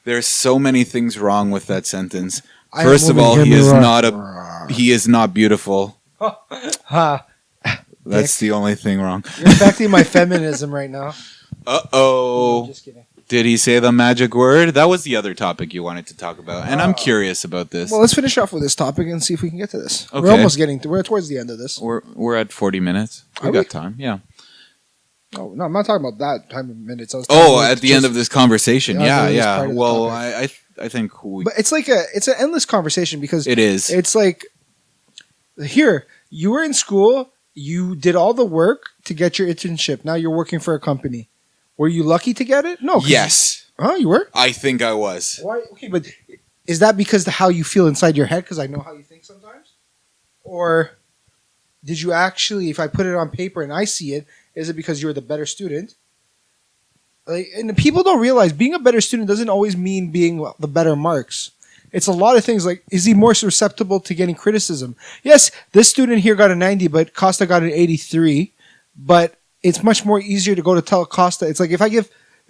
There's so many things wrong with that sentence. I First am of all, moving he is him not around. he is not beautiful. Ha. That's the only thing wrong. You're affecting my feminism right now. Uh-oh. Just kidding. Did he say the magic word? That was the other topic you wanted to talk about. And I'm curious about this. Well, let's finish off with this topic and see if we can get to this. Okay. We're almost we're towards the end of this. We're at 40 minutes. We Are got we? time. Yeah. Oh, no, I'm not talking about that time of minutes. I was talking Oh, about at the end just- of this conversation. Yeah, Yeah, that was part yeah. of the Well, topic. I think we, But it's like it's an endless conversation because it is. it's like here you were in school, you did all the work to get your internship. Now you're working for a company. Were you lucky to get it? No. 'cause Yes. You were. I think I was. Why? Okay, but is that because of how you feel inside your head? Because I know how you think sometimes. Or did you actually, if I put it on paper and I see it, is it because you're the better student? Like, and people don't realize being a better student doesn't always mean being the better marks. It's a lot of things. Like, is he more susceptible to getting criticism? Yes, this student here got a 90, but Costa got an 83. But it's much more easier to go to tell Costa. It's like if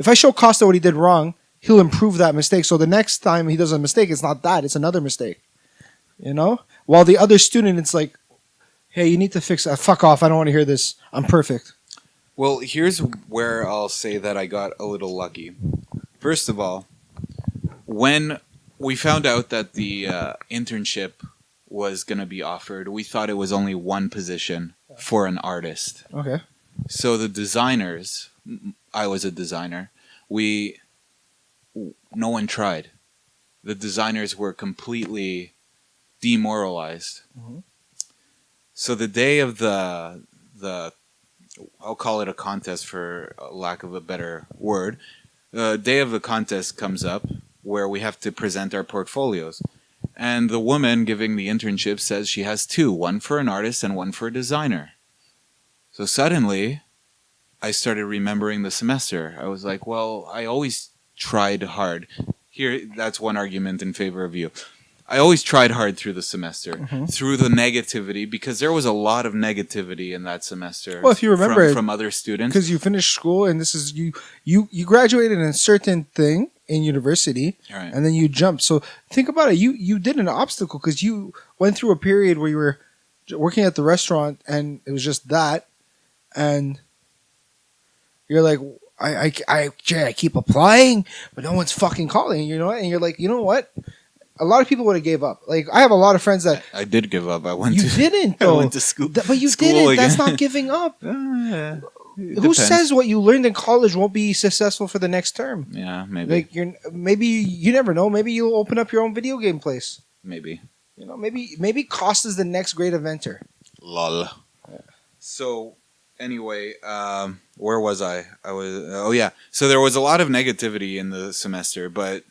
I show Costa what he did wrong, he'll improve that mistake. So the next time he does a mistake, it's not that, it's another mistake. While the other student, it's like, hey, you need to fix that. Fuck off. I don't want to hear this. I'm perfect. Well, here's where I'll say that I got a little lucky. First of all, when we found out that the internship was going to be offered, we thought it was only one position for an artist. Okay. So the designers, I was a designer, no one tried. The designers were completely demoralized. Mhm. So the day of the I'll call it a contest for lack of a better word. The day of the contest comes up where we have to present our portfolios. And the woman giving the internship says she has two, one for an artist and one for a designer. So suddenly, I started remembering the semester. I was like, well, I always tried hard. Here, that's one argument in favor of you. I always tried hard through the semester, through the negativity, because there was a lot of negativity in that semester. Well, if you remember, from other students. Because you finished school and this is you graduated in a certain thing in university, Right. and then you jumped. So think about it. You did an obstacle because you went through a period where you were working at the restaurant and it was just that, and you're like, I keep applying, but no one's fucking calling. You know, and you're like, you know what? A lot of people would have gave up. Like I have a lot of friends that I did give up. you didn't though. I went to school, but you school didn't. again. That's not giving up. Yeah. It Who depends. says what you learned in college won't be successful for the next term? Yeah, maybe. Like maybe you never know. Maybe you'll open up your own video game place. Maybe. You know, maybe Costa's the next great inventor. Lol. So, anyway, where was I? I was. Oh yeah. So there was a lot of negativity in the semester, but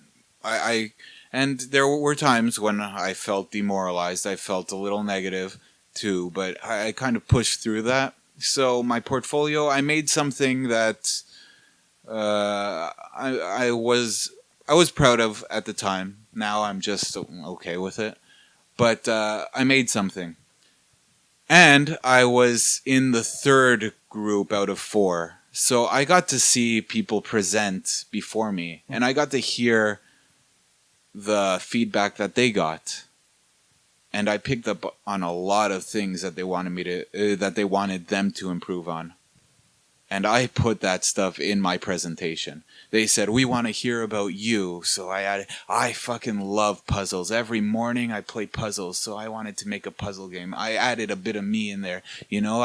and there were times when I felt demoralized. I felt a little negative too, but I kind of pushed through that. So my portfolio, I made something that I was proud of at the time. Now I'm just okay with it. But I made something. And I was in the third group out of 4. So I got to see people present before me. And I got to hear the feedback that they got. And I picked up on a lot of things that they wanted me to, that they wanted them to improve on. And I put that stuff in my presentation. They said, we want to hear about you. So I added, I fucking love puzzles. Every morning I play puzzles. So I wanted to make a puzzle game. I added a bit of me in there. You know,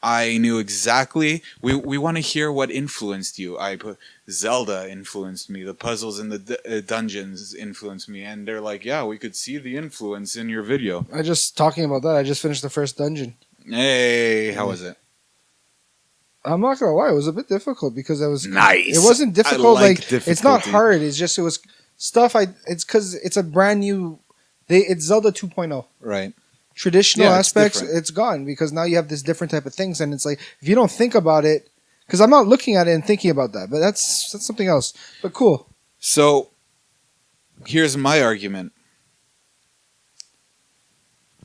I knew exactly, we want to hear what influenced you. I put Zelda influenced me. The puzzles in the dungeons influenced me. And they're like, yeah, we could see the influence in your video. Talking about that, I just finished the first dungeon. Hey, how was it? I'm not gonna lie, it was a bit difficult because nice. It wasn't difficult. Like it's not difficulty. hard. It's just it was stuff. It's because it's a brand new. It's Zelda 2.0. Right. Traditional Yeah, it's aspects, different. it's gone because now you have this different type of things, and it's like if you don't think about it, because I'm not looking at it and thinking about that, but that's something else. But cool. So, here's my argument.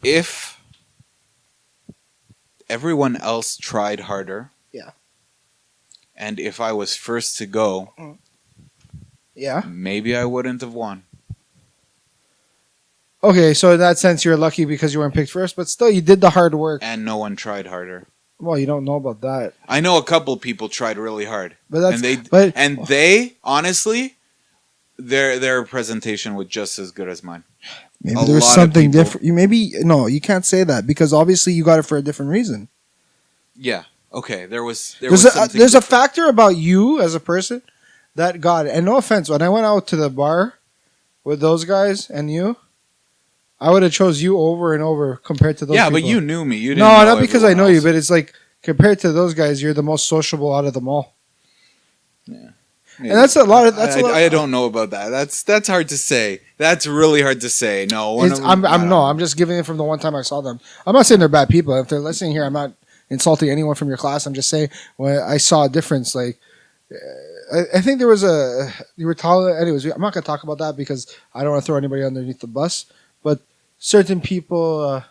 If everyone else tried harder, Yeah. and if I was first to go, Yeah. maybe I wouldn't have won. Okay, so in that sense, you're lucky because you weren't picked first, but still, you did the hard work. And no one tried harder. Well, you don't know about that, I know a couple people tried really hard, but that's and they honestly, their presentation was just as good as mine. maybe a there's lot of something people- different. You can't say that because obviously you got it for a different reason. Yeah. Okay. There's There's a factor about you as a person that got it. And no offense, when I went out to the bar with those guys and you, I would have chose you over and over compared to those. Yeah, people. but you knew me. You didn't. No, know not because I everyone know you, else. but it's like compared to those guys, you're the most sociable out of them all. Yeah. And that's a lot of I don't know about that. That's hard to say. That's really hard to say. No, I'm just giving it from the one time I saw them. I'm not saying they're bad people. If they're listening here, I'm not insulting anyone from your class. I'm just saying when I saw a difference. Like I think there was you were taller. Anyways, I'm not gonna talk about that because I don't want to throw anybody underneath the bus. But certain people,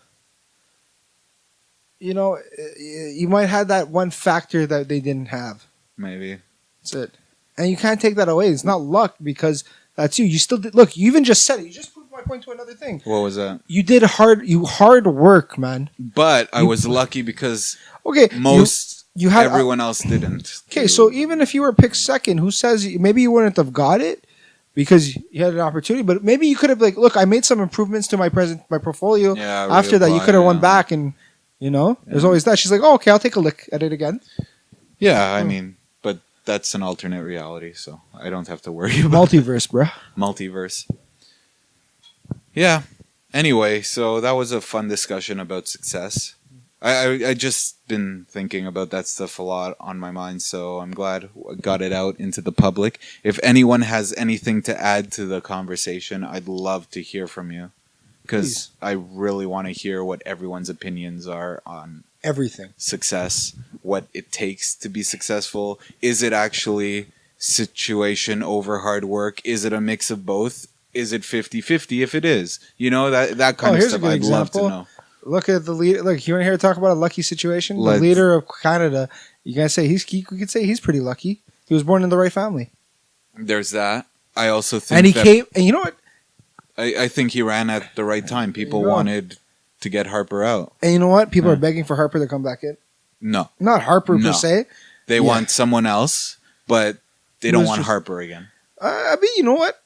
you might have that one factor that they didn't have. maybe. That's it. And you can't take that away. It's not luck because that's you. You still did. Look, you even just said it. You just proved my point to another thing. What was that? You did hard work, man. But I was lucky because Okay, you had everyone else didn't. Okay, so even if you were picked second, who says maybe you wouldn't have got it because you had an opportunity, but maybe you could have look, I made some improvements to my portfolio. Yeah, After that, you reapply, could have went yeah. back and there's always that. She's like, oh, okay, I'll take a look at it again. Yeah, I mean, but that's an alternate reality, so I don't have to worry about Multiverse, bruh. multiverse. Yeah. Anyway, so that was a fun discussion about success. I just been thinking about that stuff a lot on my mind, so I'm glad I got it out into the public. If anyone has anything to add to the conversation, I'd love to hear from you. Because I really want to hear what everyone's opinions are on Everything. success, what it takes to be successful. Is it actually situation over hard work? Is it a mix of both? Is it 50-50 if it is? That kind of here's a stuff good I'd love to example. know. Look at the leader. Look, you want to hear talk about a lucky situation? Let's- The leader of Canada. You guys say we could say he's pretty lucky. He was born in the right family. There's that. I also think And he that came, and you know what? I think he ran at the right time. People You know. wanted to get Harper out. And you know what? People Yeah. are begging for Harper to come back in. No, Not Harper No. per se. they Yeah. want someone else, but they It don't was want just- Harper again. I mean, you know what?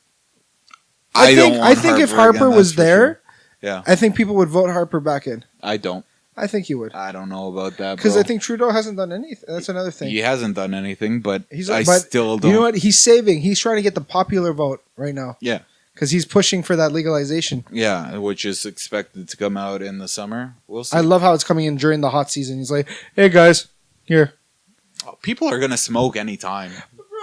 I think don't want if Harper Harper again, was that's for there, sure. Yeah, I think people would vote Harper back in. I don't. I think you would. I don't know about that Because bro. I think Trudeau hasn't done anything. That's another thing. he hasn't done anything, but He's I but still don't. You know what? He's saving. He's trying to get the popular vote right now. Yeah. Because he's pushing for that legalization. Yeah, which is expected to come out in the summer. We'll see. I love how it's coming in during the hot season. He's like, "Hey guys, here, People are gonna smoke anytime.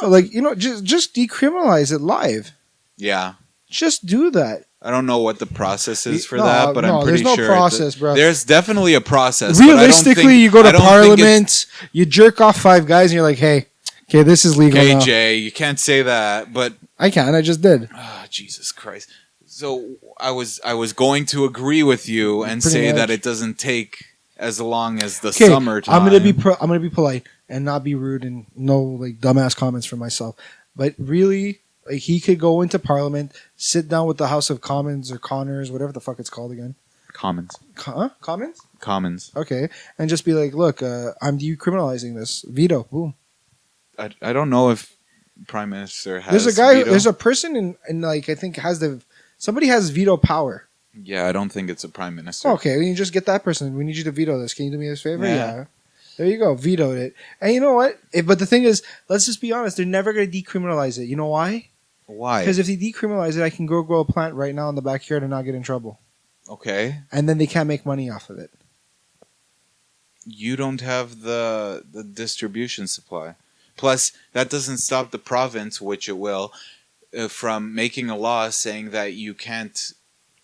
bro, like just decriminalize it live. Yeah. Just do that. I don't know what the process is for No, that, but no, I'm pretty there's no sure process, bro. There's definitely a process. but I don't Realistically, think- you go I to don't think it's- Parliament, you jerk off 5 guys, and you're like, "Hey, okay, this is legal now." KJ, you can't say that. But I can. I just did. Jesus Christ. So I was going to agree with you and Pretty say much. that it doesn't take as long as the Okay, summertime. I'm gonna be polite and not be rude and no like dumbass comments for myself. But really, like he could go into Parliament, sit down with the House of Commons or Connors, whatever the fuck it's called again. Commons. Commons? Commons. Okay, and just be like, look, I'm decriminalizing this. Veto. Boom. I don't know if Prime Minister has. There's a guy. veto. There's a person in like I think somebody has veto power. Yeah, I don't think it's a Prime Minister. Okay, you just get that person. We need you to veto this. Can you do me this favor? Yeah. Yeah. There you go. Vetoed it. And you know what? But the thing is, let's just be honest. They're never going to decriminalize it. You know why? Why? Because if they decriminalize it, I can go grow a plant right now in the backyard and not get in trouble. Okay. And then they can't make money off of it. You don't have the distribution supply. Plus, that doesn't stop the province, which it will, from making a law saying that you can't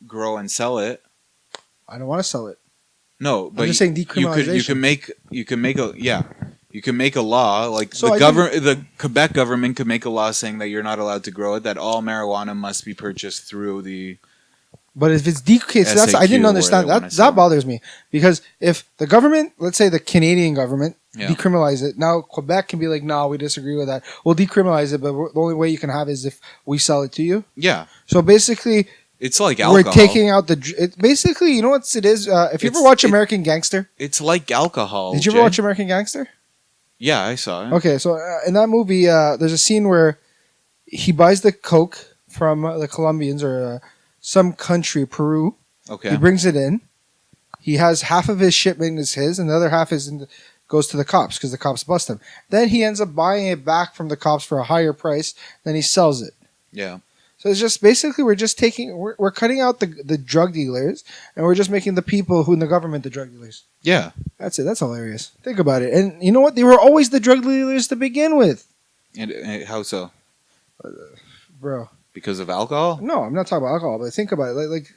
grow and sell it. I don't want to sell it. No, but just saying you decriminalization. can make a law like So the Quebec government could make a law saying that you're not allowed to grow it, that all marijuana must be purchased through the. But if it's so that's I SAQ, didn't where understand they wanna that. sell That it. bothers me because if the government, let's say the Canadian government, Yeah. decriminalize it, now Quebec can be like, no, we disagree with that. We'll decriminalize it, but the only way you can have is if we sell it to you. Yeah, So basically, it's like alcohol. we're taking out basically, you know what it is? If you ever watch American Gangster, It's like alcohol. did you ever Jay. watch American Gangster? Yeah, I saw it. Okay, so in that movie, there's a scene where he buys the coke from the Colombians or some country, Peru. Okay. He brings it in. He has half of his shipment is his, and the other half goes to the cops because the cops bust him. Then he ends up buying it back from the cops for a higher price. Then he sells it. Yeah. So it's just basically we're cutting out the drug dealers, and we're just making the people who in the government the drug dealers. Yeah. That's it. That's hilarious. Think about it. And you know what? They were always the drug dealers to begin with, And how so? bro. Because of alcohol? No, I'm not talking about alcohol, but think about it. Like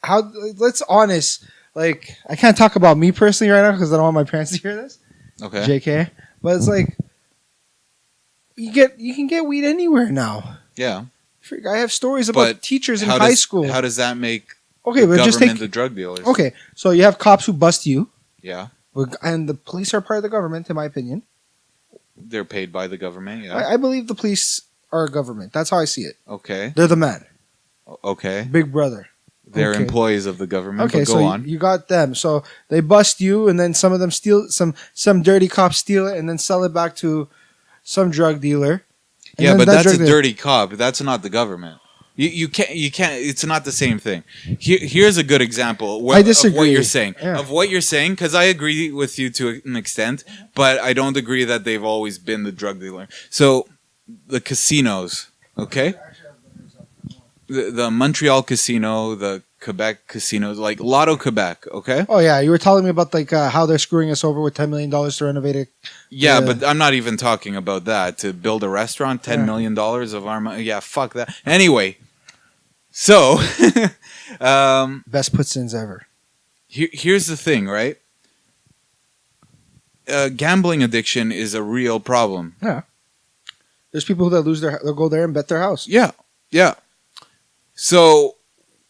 how? Let's honest. Like I can't talk about me personally right now because I don't want my parents to hear this. Okay. JK. But it's like you can get weed anywhere now. Yeah. Freak, I have stories about But teachers in How high does- school. How does that make Okay, the but just government take the drug dealers? okay. So you have cops who bust you, Yeah. and the police are part of the government, in my opinion. They're paid by the government. Yeah. I believe the police are a government. That's how I see it. Okay. They're the man, Okay. big brother. They're Okay. employees of the government. Okay, But go so on. you got them. So they bust you, and then some of them steal some dirty cops steal it, and then sell it back to some drug dealer. And Yeah, then but that that's drug a dealer- dirty cop. That's not the government. You can't. It's not the same thing. Here's a good example. I Of disagree. what you're saying. Yeah. Of what you're saying, because I agree with you to an extent, but I don't agree that they've always been the drug dealer. So the casinos, okay, the Montreal casino, the Quebec casinos, like Lotto Quebec, okay. Oh yeah, you were telling me about like how they're screwing us over with $10 million to renovate it. Yeah, Yeah. but I'm not even talking about that. To build a restaurant, $10 Yeah. million of our money. Yeah, fuck that. Anyway, so Best put-ins ever. here's the thing, right? Gambling addiction is a real problem. There's people that they'll go there and bet their house. Yeah, yeah. So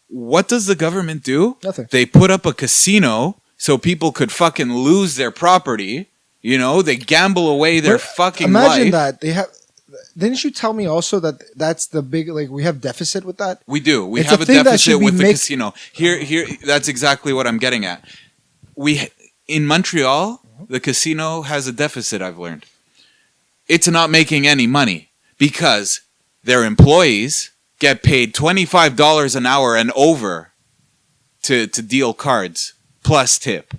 what does the government do? Nothing. They put up a casino so people could fucking lose their property. You know, they gamble away their But fucking imagine life. that they have didn't you tell me also that that's the big, like, we have deficit with that? We do. We It's have a a thing that deficit should be with the make- casino. Here. That's exactly what I'm getting at. In Montreal, the casino has a deficit. I've learned it's not making any money because their employees get paid $25 an hour and over to deal cards plus tip.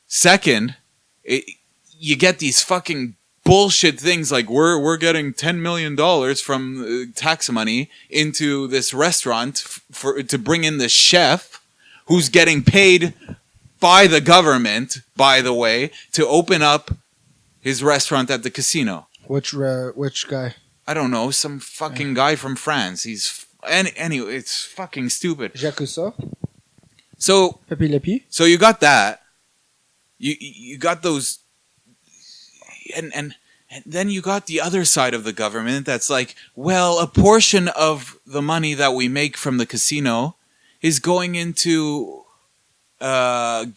Second, you get these fucking bullshit things like we're getting $10 million from tax money into this restaurant to bring in the chef who's getting paid by the government, by the way, to open up his restaurant at the casino. Which guy? I don't know, some fucking guy from France. Anyway, it's fucking stupid. Jacques Costa? So Pepe Lepi? So you got that. You got those, and then you got the other side of the government that's like, well, a portion of the money that we make from the casino is going into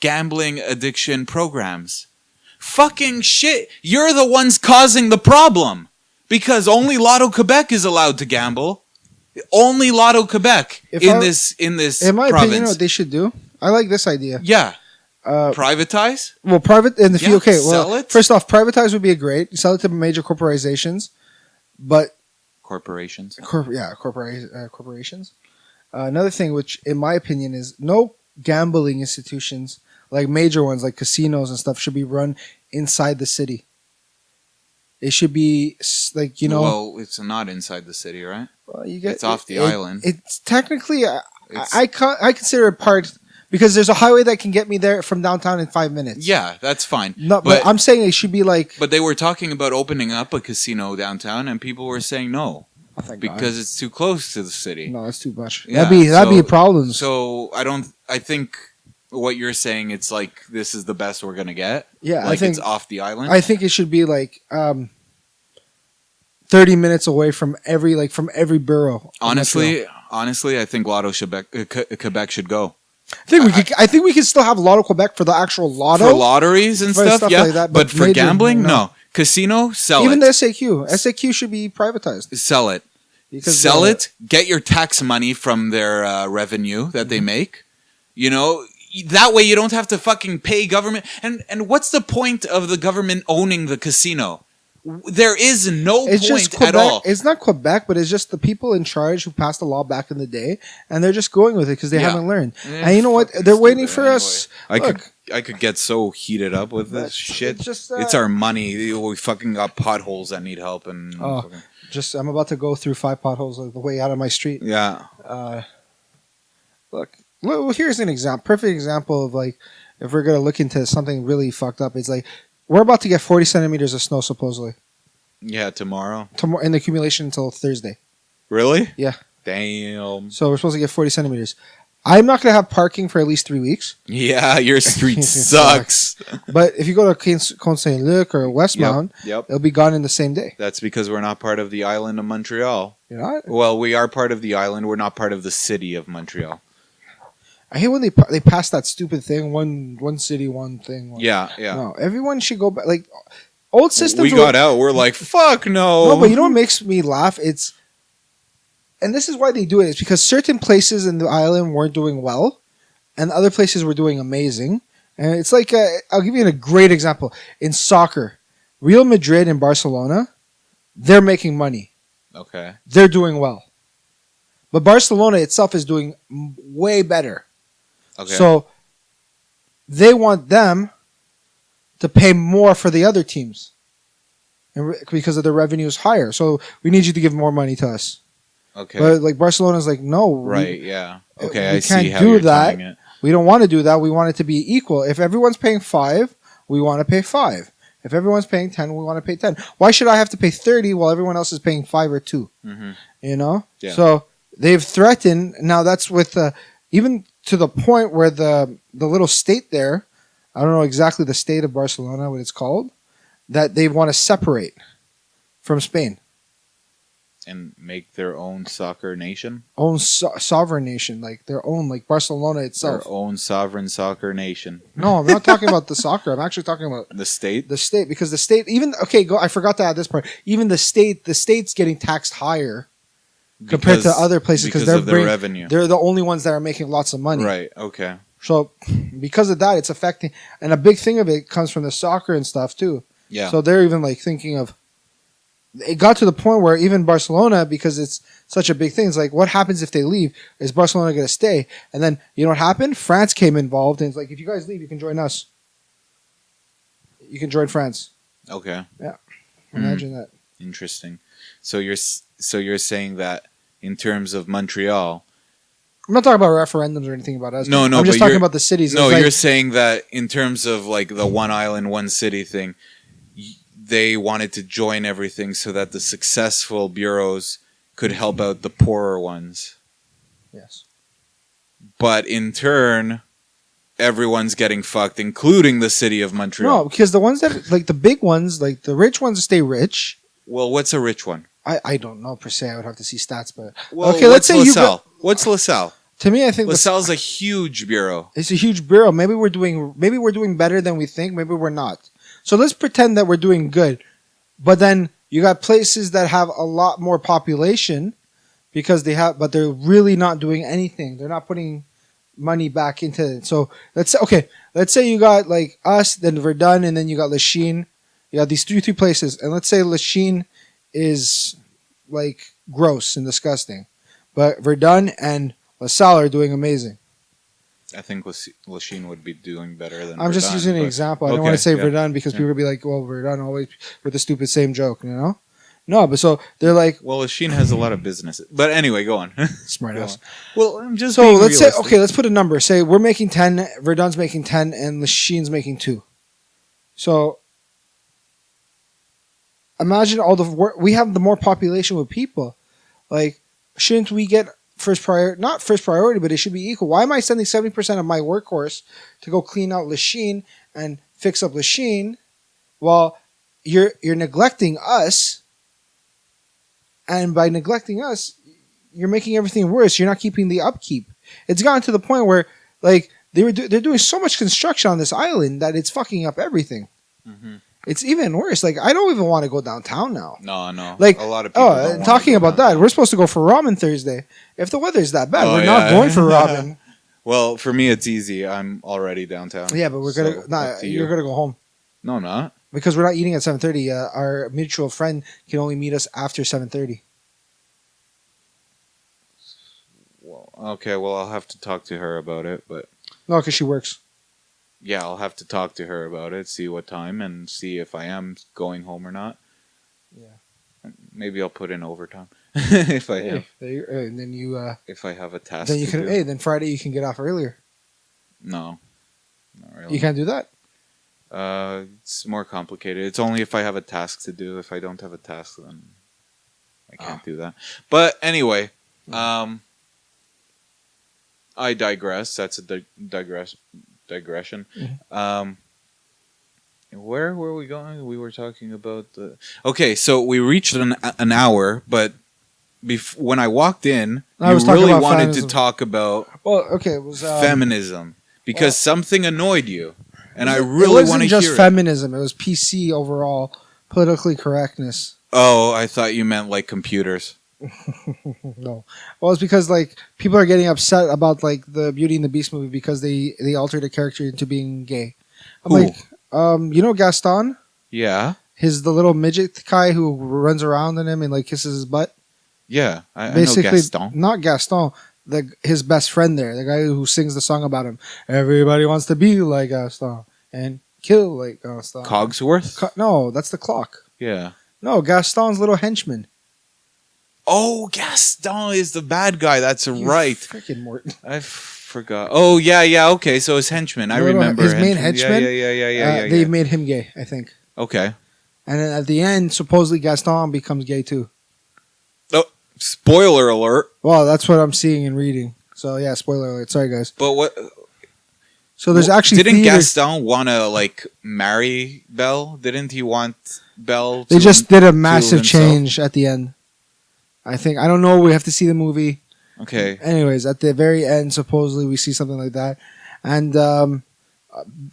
gambling addiction programs. Fucking shit! You're the ones causing the problem because only Lotto Quebec is allowed to gamble. Only Lotto Quebec in this in my province. opinion, you know what they should do? I like this idea. Yeah. Privatize? Well, private in the Yeah, okay. Well, sell it? first off, privatize would be great. Sell it to major corporations, but Corporations. corporations. Another thing, which in my opinion is no gambling institutions like major ones like casinos and stuff should be run inside the city. It should be like, you know. Well, it's not inside the city, right? Well, you get It's off the island. It's technically I consider it part because there's a highway that can get me there from downtown in 5 minutes. Yeah, that's fine. No, but I'm saying it should be like. But they were talking about opening up a casino downtown, and people were saying no Oh, thank because it's too close to the city. God. No, that's too much. Yeah, that'd be a problem. So I think what you're saying, it's like this is the best we're gonna get. Yeah, like I think it's off the island. I think it should be like 30 minutes away from every borough. of Montreal. Honestly, I think Lotto Quebec should go. I think we can still have Lotto Quebec for the actual lotto. For lotteries and For stuff, stuff yeah. like that, but but for major, gambling, no. no. Casino, sell Even it. the SAQ should be privatized. Sell it. Because Sell it. Get your tax money from their revenue that they make. You know, that way you don't have to fucking pay government. And what's the point of the government owning the casino? There is no It's point just Quebec. at all. It's not Quebec, but it's just the people in charge who passed the law back in the day, and they're just going with it because they Yeah. haven't learned. Yeah, and you know what? fucking They're waiting stupid for us. anyway. Look, I could get so heated up with this shit. it's just, It's our money. We fucking got potholes that need help and Oh. fucking- I'm about to go through 5 potholes on the way out of my street. yeah. Look, here's an example, perfect example of like if we're gonna look into something really fucked up. It's like we're about to get 40 centimeters of snow supposedly Yeah, tomorrow. tomorrow in the accumulation until Thursday. Really? Yeah. Damn. So we're supposed to get 40 centimeters. I'm not gonna have parking for at least 3 weeks. Yeah, your street sucks. But if you go to Côte Saint Luc or Westmount, Yep. it'll be gone in the same day. That's because we're not part of the island of Montreal. You know, Well, we are part of the island. We're not part of the city of Montreal. I hate when they pass that stupid thing. One city, one thing. Yeah. No, everyone should go back. Like old systems. We got out. We're like, fuck no. No, but you know what makes me laugh? And this is why they do it. It's because certain places in the island weren't doing well, and other places were doing amazing. And it's like I'll give you a great example in soccer. Real Madrid and Barcelona, they're making money. Okay. They're doing well, but Barcelona itself is doing way better. Okay. So they want them to pay more for the other teams, and because of the revenue is higher. So we need you to give more money to us. okay. But like Barcelona's like, no, Right. Yeah. Okay. we I see can't how do you're that. tying it. we don't want to do that. We want it to be equal. If everyone's paying 5, we want to pay 5. If everyone's paying 10, we want to pay 10. Why should I have to pay 30 while everyone else is paying 5 or 2? Mm-hmm. You know? Yeah. So they've threatened. Now that's with even to the point where the little state there, I don't know exactly the state of Barcelona, what it's called, that they want to separate from Spain. And make their own soccer nation? Own sovereign nation, like their own, like Barcelona itself. Their own sovereign soccer nation. No, I'm not talking about the soccer. I'm actually talking about The state? the state, because the state, even, okay, I forgot to add this part. Even the state's getting taxed higher compared to other places because of their revenue. They're the only ones that are making lots of money. Right, okay. So because of that, it's affecting, and a big thing of it comes from the soccer and stuff too. Yeah. So they're even like thinking of, it got to the point where even Barcelona, because it's such a big thing, it's like, what happens if they leave? Is Barcelona going to stay? And then, you know what happened? France came involved, and it's like, if you guys leave, you can join us. You can join France. Okay. Yeah. Imagine that. Interesting. So you're saying that in terms of Montreal. I'm not talking about referendums or anything about us. No, I'm just but talking about the cities. No, like, you're saying that in terms of like the one island, one city thing, they wanted to join everything so that the successful bureaus could help out the poorer ones. Yes. But in turn, everyone's getting fucked, including the city of Montreal. No, because the ones that, like the big ones, like the rich ones stay rich. Well, what's a rich one? I don't know per se. I would have to see stats, but Well, okay. Let's say LaSalle. What's LaSalle? To me, I think LaSalle's a huge bureau. it's a huge bureau. Maybe we're doing better than we think. Maybe we're not. So let's pretend that we're doing good. But then you got places that have a lot more population because but they're really not doing anything. They're not putting money back into it. So let's say you got like us, then Verdun, and then you got Lachine. You got these three places, and let's say Lachine is like gross and disgusting, but Verdun and LaSalle are doing amazing. I think Lachine would be doing better than I'm just Verdun, using an but- example. I don't Okay, want to say yeah. Verdun because people will be like, well, Verdun always with the stupid same joke, you know? No, but so they're like, Well, Lachine has a lot of businesses. But anyway, go on. smart Go ass. on. Well, I'm just So being let's realistic. say, okay, let's put a number. Say we're making 10, Verdun's making 10, and Lachine's making 2. So imagine all the work. We have the more population with people. Like, shouldn't we get not first priority, but it should be equal. Why am I sending 70% of my workforce to go clean out Lachine and fix up Lachine while you're neglecting us? And by neglecting us, you're making everything worse. You're not keeping the upkeep. It's gotten to the point where, like, they're doing so much construction on this island that it's fucking up everything. Mm-hmm. It's even worse. Like, I don't even want to go downtown now. No. Like, a lot of people. don't wanna talking go about downtown. that, we're supposed to go for ramen Thursday. If the weather's that bad, Oh, we're yeah. not going for ramen. Well, for me, it's easy. I'm already downtown. Yeah, but we're So, gonna. Nah, up to you're you. gonna go home No, I'm not. because we're not eating at 7:30. Our mutual friend can only meet us after 7:30. Well, okay. Well, I'll have to talk to her about it. But No, because she works. yeah, I'll have to talk to her about it. See what time and see if I am going home or not. Yeah. Maybe I'll put in overtime if I have And then you. if I have a task. Then you to can. do. Hey, then Friday you can get off earlier. No, not really. You can't do that. It's more complicated. It's only if I have a task to do. If I don't have a task, then I can't do that. But anyway, I digress. That's a digression. Mhm. Where were we going? We were talking about the. Okay, so we reached an hour, but when I walked in, I you was talking really about wanted feminism. to talk about Well, okay, it was feminism because something annoyed you, and I It really wasn't want to just hear it. feminism. It was PC overall, politically correctness. Oh, I thought you meant like computers. No, well, it's because like people are getting upset about like the Beauty and the Beast movie because they altered a character into being gay. I'm Who? like, you know Gaston, Yeah, the little midget guy who runs around in him and like kisses his butt. yeah. I know Basically, Gaston. not Gaston. His best friend there, the guy who sings the song about him. Everybody wants to be like Gaston and kill like Gaston. Cogsworth. No, that's the clock. Yeah. No, Gaston's little henchman. Oh, Gaston is the bad guy. That's You right. Freaking Morton. I forgot. Oh, yeah. Okay, so his henchman. I remember his main henchman. Yeah. They made him gay, I think. Okay. And then at the end, supposedly Gaston becomes gay too. Oh, spoiler alert. Well, that's what I'm seeing and reading. So yeah, spoiler alert. Sorry, guys. But what? So there's actually didn't theater- Gaston want to like marry Belle? Didn't he want Belle? They just did a to massive himself? change at the end. I don't know. We have to see the movie. Okay. Anyways, at the very end, supposedly we see something like that, and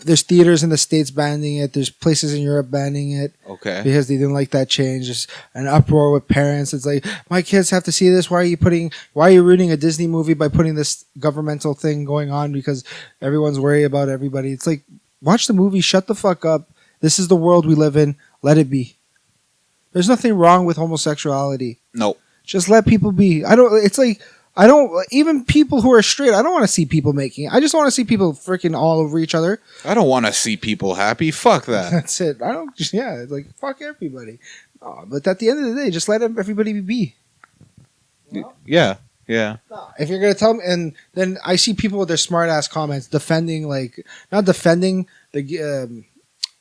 there's theaters in the States banning it. There's places in Europe banning it. Okay. Because they didn't like that change. There's an uproar with parents. It's like, my kids have to see this. Why are you ruining a Disney movie by putting this governmental thing going on? Because everyone's worried about everybody. It's like, watch the movie. Shut the fuck up. This is the world we live in. Let it be. There's nothing wrong with homosexuality. No. Just let people be. Even people who are straight, I don't want to see people making it. I just want to see people freaking all over each other. I don't want to see people happy. Fuck that. That's it. It's like, fuck everybody. But at the end of the day, just let everybody be. No? Yeah. Yeah. No. If you're going to tell me, and then I see people with their smart ass comments defending, not defending the,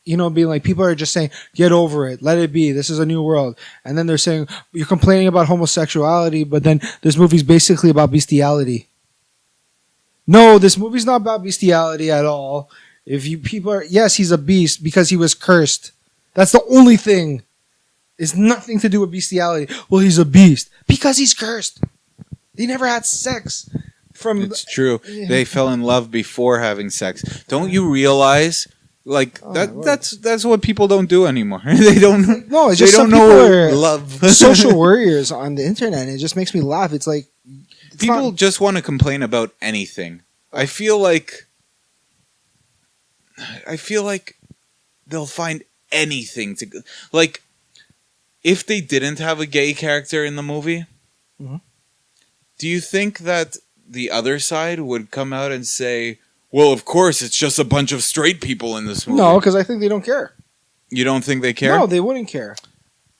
being like, people are just saying, get over it, let it be, this is a new world. And then they're saying, you're complaining about homosexuality, but then this movie's basically about bestiality. No, this movie's not about bestiality at all. Yes, he's a beast because he was cursed. That's the only thing. It's nothing to do with bestiality. Well, he's a beast because he's cursed. He never had sex. It's true. They fell in love before having sex. Don't you realize? That's what people don't do anymore. They don't. No, it's just they don't know love. Social warriors on the internet. It just makes me laugh. It's like people just want to complain about anything. I feel like they'll find anything to like. If they didn't have a gay character in the movie, do you think that the other side would come out and say, well, of course, it's just a bunch of straight people in this movie? No, because I think they don't care. You don't think they care? No, they wouldn't care.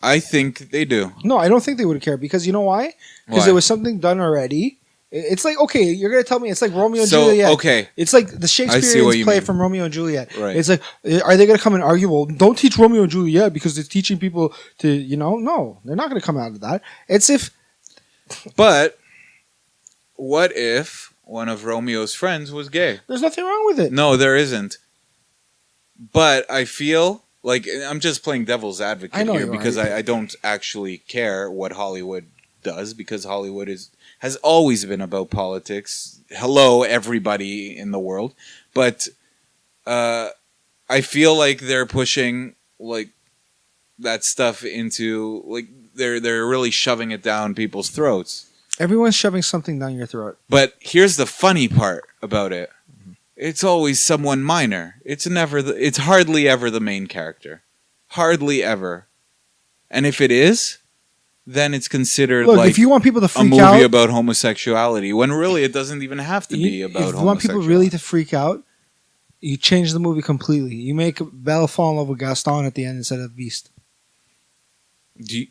I think they do. No, I don't think they would care because you know why? Because it was something done already. It's like, okay, you're going to tell me it's like Romeo and Juliet. Okay. It's like the Shakespearean play from Romeo and Juliet. Right. It's like, are they going to come and argue, well, don't teach Romeo and Juliet because it's teaching people to, no, they're not going to come out of that. It's if... But what if one of Romeo's friends was gay? There's nothing wrong with it. No, there isn't. But I feel like I'm just playing devil's advocate here because I don't actually care what Hollywood does because Hollywood has always been about politics. Hello, everybody in the world. But I feel like they're pushing like that stuff into like they're really shoving it down people's throats. Everyone's shoving something down your throat. But here's the funny part about it. It's always someone minor. It's hardly ever the main character. Hardly ever. And if it is, then it's considered like if you want people to freak a movie out, about homosexuality, when really it doesn't even have to be about homosexuality. If you want people really to freak out, you change the movie completely. You make Belle fall in love with Gaston at the end instead of Beast. Do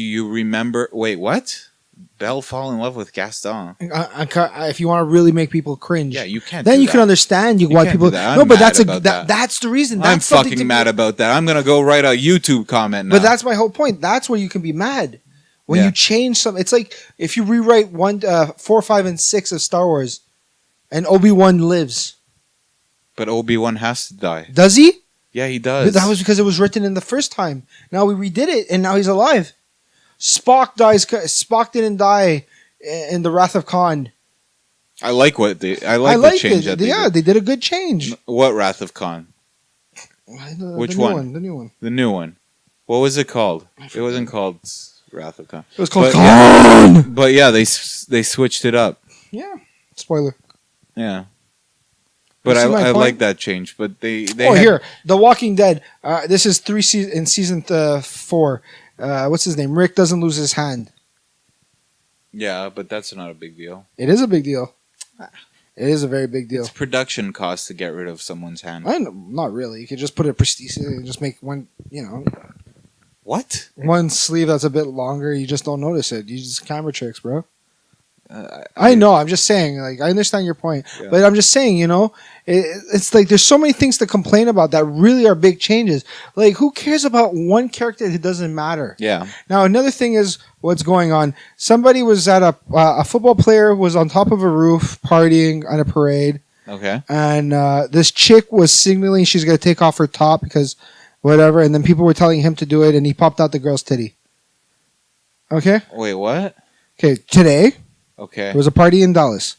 you remember... Wait, what? Belle fall in love with Gaston. If you want to really make people cringe, yeah, you can't. Then you can understand why people. No, but that's that's the reason. That's I'm fucking mad about that. I'm gonna go write a YouTube comment now. But that's my whole point. That's where you can be mad when you change some. It's like if you rewrite 4, 5, and 6 of Star Wars, and Obi-Wan lives. But Obi-Wan has to die. Does he? Yeah, he does. But that was because it was written in the first time. Now we redid it, and now he's alive. Spock dies. Spock didn't die in the Wrath of Khan. I like the change that they did. They did a good change. What Wrath of Khan? Which one? The new one. The new one. What was it called? It wasn't called Wrath of Khan. It was called Khan. But yeah, they switched it up. Yeah. Spoiler. Yeah. But I like that change. But they here, The Walking Dead. This is in season 4. What's his name? Rick doesn't lose his hand. Yeah, but that's not a big deal. It is a big deal. It is a very big deal. It's production cost to get rid of someone's hand. Not really. You could just put a prestige and just make one, What? One sleeve that's a bit longer. You just don't notice it. You just camera tricks, bro. I know. I'm just saying. Like, I understand your point, but I'm just saying. It's like there's so many things to complain about that really are big changes. Like, who cares about one character that doesn't matter? Yeah. Now, another thing is what's going on. Somebody was at a football player was on top of a roof partying on a parade. Okay. And this chick was signaling she's going to take off her top because whatever, and then people were telling him to do it, and he popped out the girl's titty. Okay. Wait, what? Okay. Today Okay. there was a party in Dallas.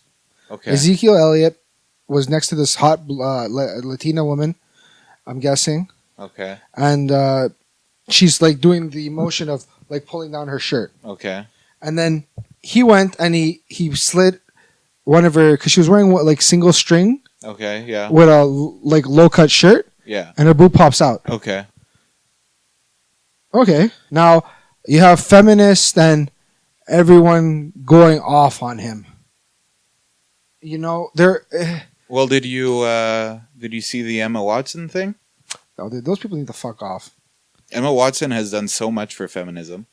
Okay. Ezekiel Elliott was next to this hot Latina woman, I'm guessing, Okay. and she's like doing the motion of like pulling down her shirt. Okay. And then he went and he slid one of her, because she was wearing like single string Okay. Yeah. with a like low cut shirt, Yeah. and her boob pops out. Okay. Okay, now you have feminists and everyone going off on him. You know, Well, did you see the Emma Watson thing? those people need to fuck off. Emma Watson has done so much for feminism.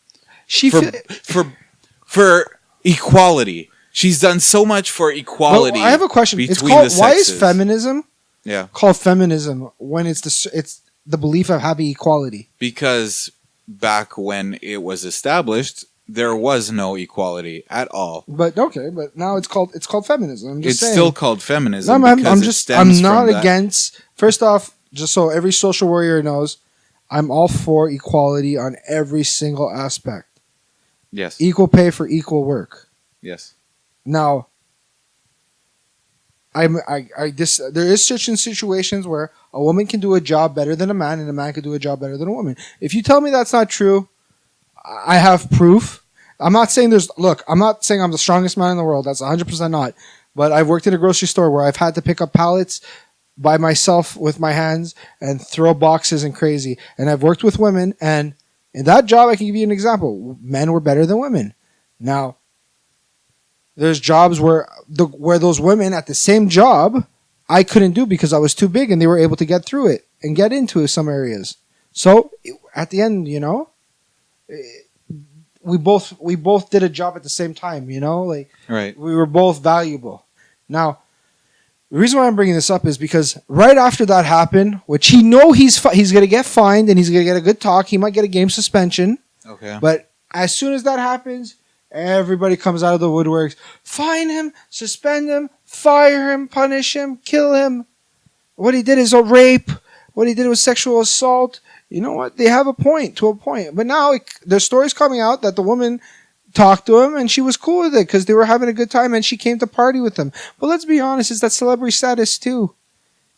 She For equality. She's done so much for equality. Well, I have a question. It's between called, the why is sexes. feminism called feminism when it's the belief of having equality? Because back when it was established, there was no equality at all. But now it's called feminism. I'm just It's saying. still called feminism. No, because I'm not against. First off, just so every social warrior knows, I'm all for equality on every single aspect. Yes. Equal pay for equal work. Yes. Now, there is certain situations where a woman can do a job better than a man, and a man can do a job better than a woman. If you tell me that's not true, I have proof. I'm not saying I'm not saying I'm the strongest man in the world. That's 100% not. But I've worked in a grocery store where I've had to pick up pallets by myself with my hands and throw boxes and crazy. And I've worked with women, and in that job, I can give you an example. Men were better than women. Now, there's jobs where those women at the same job I couldn't do because I was too big, and they were able to get through it and get into some areas. So at the end, we both did a job at the same time. Right. We were both valuable. Now, the reason why I'm bringing this up is because right after that happened, which he's going to get fined and he's going to get a good talk. He might get a game suspension. Okay. But as soon as that happens, everybody comes out of the woodworks. Fine him, suspend him, fire him, punish him, kill him. What he did is a rape. What he did was sexual assault. You know what? They have a point. But now the story's coming out that the woman talked to him and she was cool with it because they were having a good time and she came to party with him. But let's be honest, it's that celebrity status too.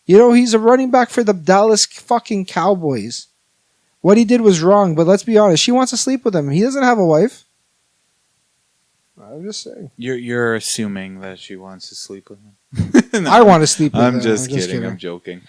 He's a running back for the Dallas fucking Cowboys. What he did was wrong, but let's be honest, she wants to sleep with him. He doesn't have a wife. I'm just saying. You're assuming that she wants to sleep with him. No, I want to sleep with him. I'm just kidding. I'm joking.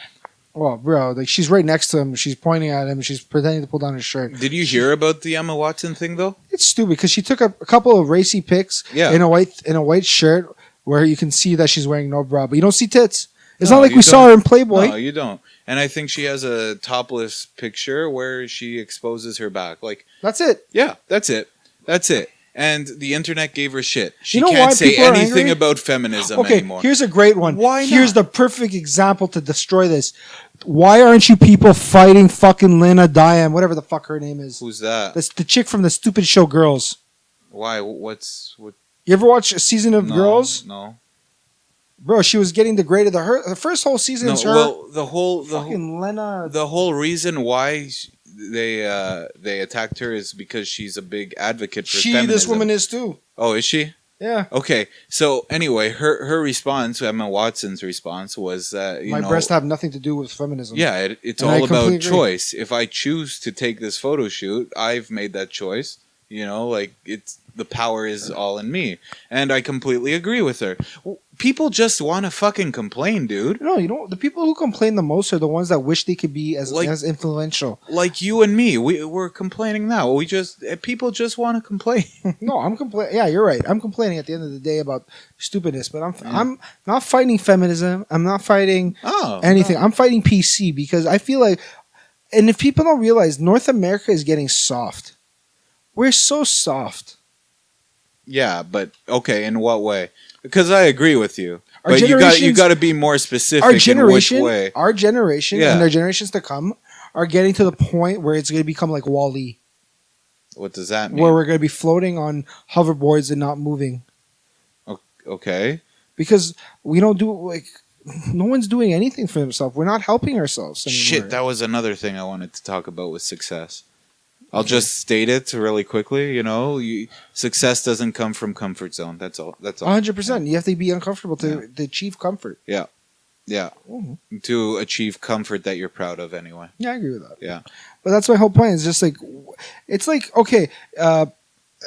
Well, bro, like she's right next to him. She's pointing at him. She's pretending to pull down his shirt. Did you hear about the Emma Watson thing though? It's stupid because she took a couple of racy pics in a white shirt where you can see that she's wearing no bra, but you don't see tits. It's not like we saw her in Playboy. No, you don't. And I think she has a topless picture where she exposes her back. Like that's it. Yeah, that's it. That's it. And the internet gave her shit. She why can't say people are anything angry? about feminism Okay, anymore. here's a great one. Why not? Here's the perfect example to destroy this. Why aren't you people fighting fucking Lena Diane, whatever the fuck her name is? Who's that? That's the chick from the stupid show Girls. Why? What? You ever watch a season of Girls? No. Bro, she was getting degraded. The first whole season is her. Well, the whole reason why they attacked her is because she's a big advocate for feminism. This woman is too. Oh, is she? Yeah. Okay. So anyway, her response, Emma Watson's response, was that my breasts have nothing to do with feminism. Yeah, it's all about choice. If I choose to take this photo shoot, I've made that choice. The power is all in me, and I completely agree with her. People just want to fucking complain, dude. No, you don't. The people who complain the most are the ones that wish they could be as influential. Like you and me, we're complaining now. People just want to complain. No, I'm complaining. Yeah, you're right. I'm complaining at the end of the day about stupidness, but I'm not fighting feminism. I'm not fighting anything. No. I'm fighting PC because I feel like, and if people don't realize, North America is getting soft. We're so soft. Yeah, but okay, in what way? Because I agree with you. But you got to be more specific in which way. Our generation and their generations to come are getting to the point where it's going to become like WALL-E. What does that mean? Where we're going to be floating on hoverboards and not moving. Okay. Because we don't do no one's doing anything for themselves. We're not helping ourselves anymore. Shit, that was another thing I wanted to talk about with success. I'll just state it really quickly. Success doesn't come from comfort zone. That's all. 100%. You have to be uncomfortable to achieve comfort. Yeah. Yeah. Mm-hmm. To achieve comfort that you're proud of anyway. Yeah, I agree with that. Yeah. But that's my whole point. It's just like, it's like, okay,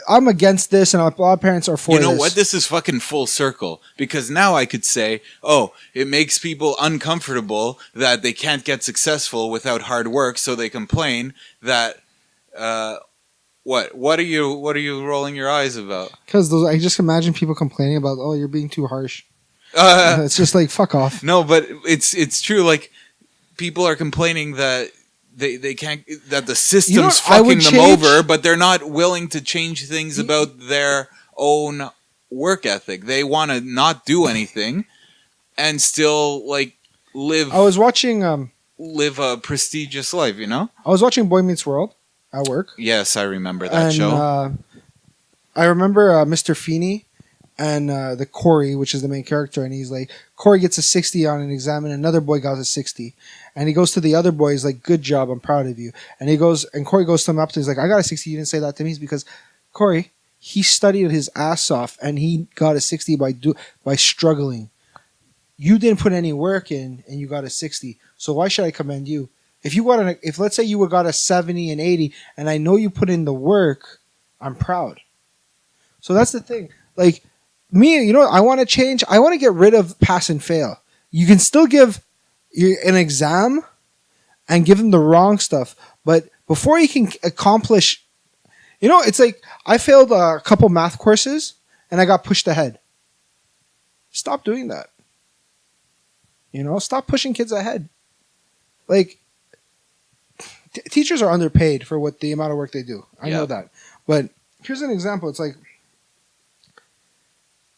I'm against this, and a lot of parents are for this. You know what? This is fucking full circle. Because now I could say, it makes people uncomfortable that they can't get successful without hard work, so they complain that, What are you rolling your eyes about? Because I just imagine people complaining about, you're being too harsh. It's just like, fuck off. No, but it's true. Like, people are complaining that they can't, that the system's fucking them over, but they're not willing to change things about their own work ethic. They want to not do anything and still like live. I was watching live a prestigious life. I was watching Boy Meets World at work. Yes, I remember that show. I remember Mr. Feeney and the Corey, which is the main character, and he's like, Corey gets a 60 on an exam, and another boy got a 60. And he goes to the other boy, he's like, good job, I'm proud of you. And Corey goes to him up, he's like, I got a 60, you didn't say that to me. It's because, Corey, he studied his ass off, and he got a 60 by struggling. You didn't put any work in, and you got a 60. So why should I commend you? If let's say you got a 70 and 80, and I know you put in the work, I'm proud. So that's the thing. Like, me, I want to change. I want to get rid of pass and fail. You can still give an exam and give them the wrong stuff, but before you can accomplish, it's like I failed a couple math courses and I got pushed ahead. Stop doing that. Stop pushing kids ahead. Like, teachers are underpaid for the amount of work they do. I know that. But here's an example. It's like,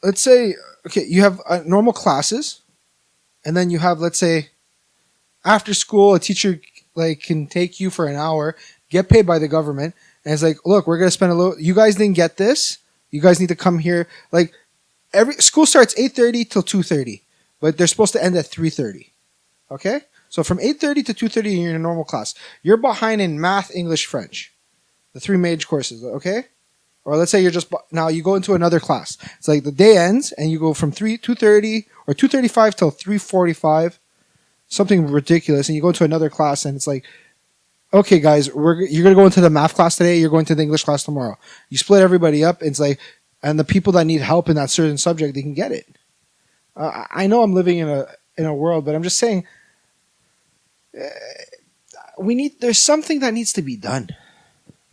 let's say, okay, you have normal classes, and then you have, let's say, after school, a teacher can take you for an hour, get paid by the government, and it's like, look, we're gonna spend a little. You guys didn't get this. You guys need to come here. Like, every school starts 8:30 till 2:30, but they're supposed to end at 3:30. Okay, so from 8:30 to 2:30, you're in a normal class. You're behind in math, English, French, the three major courses. Okay. Or let's say now you go into another class. It's like the day ends and you go from 2:30 or 2:35 till 3:45, something ridiculous, and you go into another class and it's like, okay, guys, you're gonna go into the math class today. You're going to the English class tomorrow. You split everybody up. It's like, and the people that need help in that certain subject, they can get it. I know I'm living in a world, but I'm just saying, there's something that needs to be done.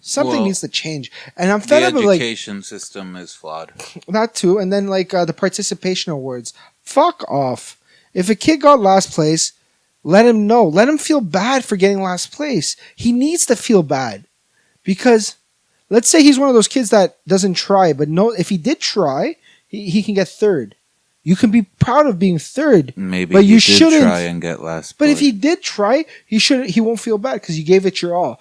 Something needs to change, and I'm fed up with the education system is flawed. That too, and then the participation awards. Fuck off! If a kid got last place, let him know. Let him feel bad for getting last place. He needs to feel bad because, let's say he's one of those kids that doesn't try, but if he did try, he can get third. You can be proud of being third. Maybe, but you shouldn't try and get last. But if he did try, he won't feel bad because you gave it your all.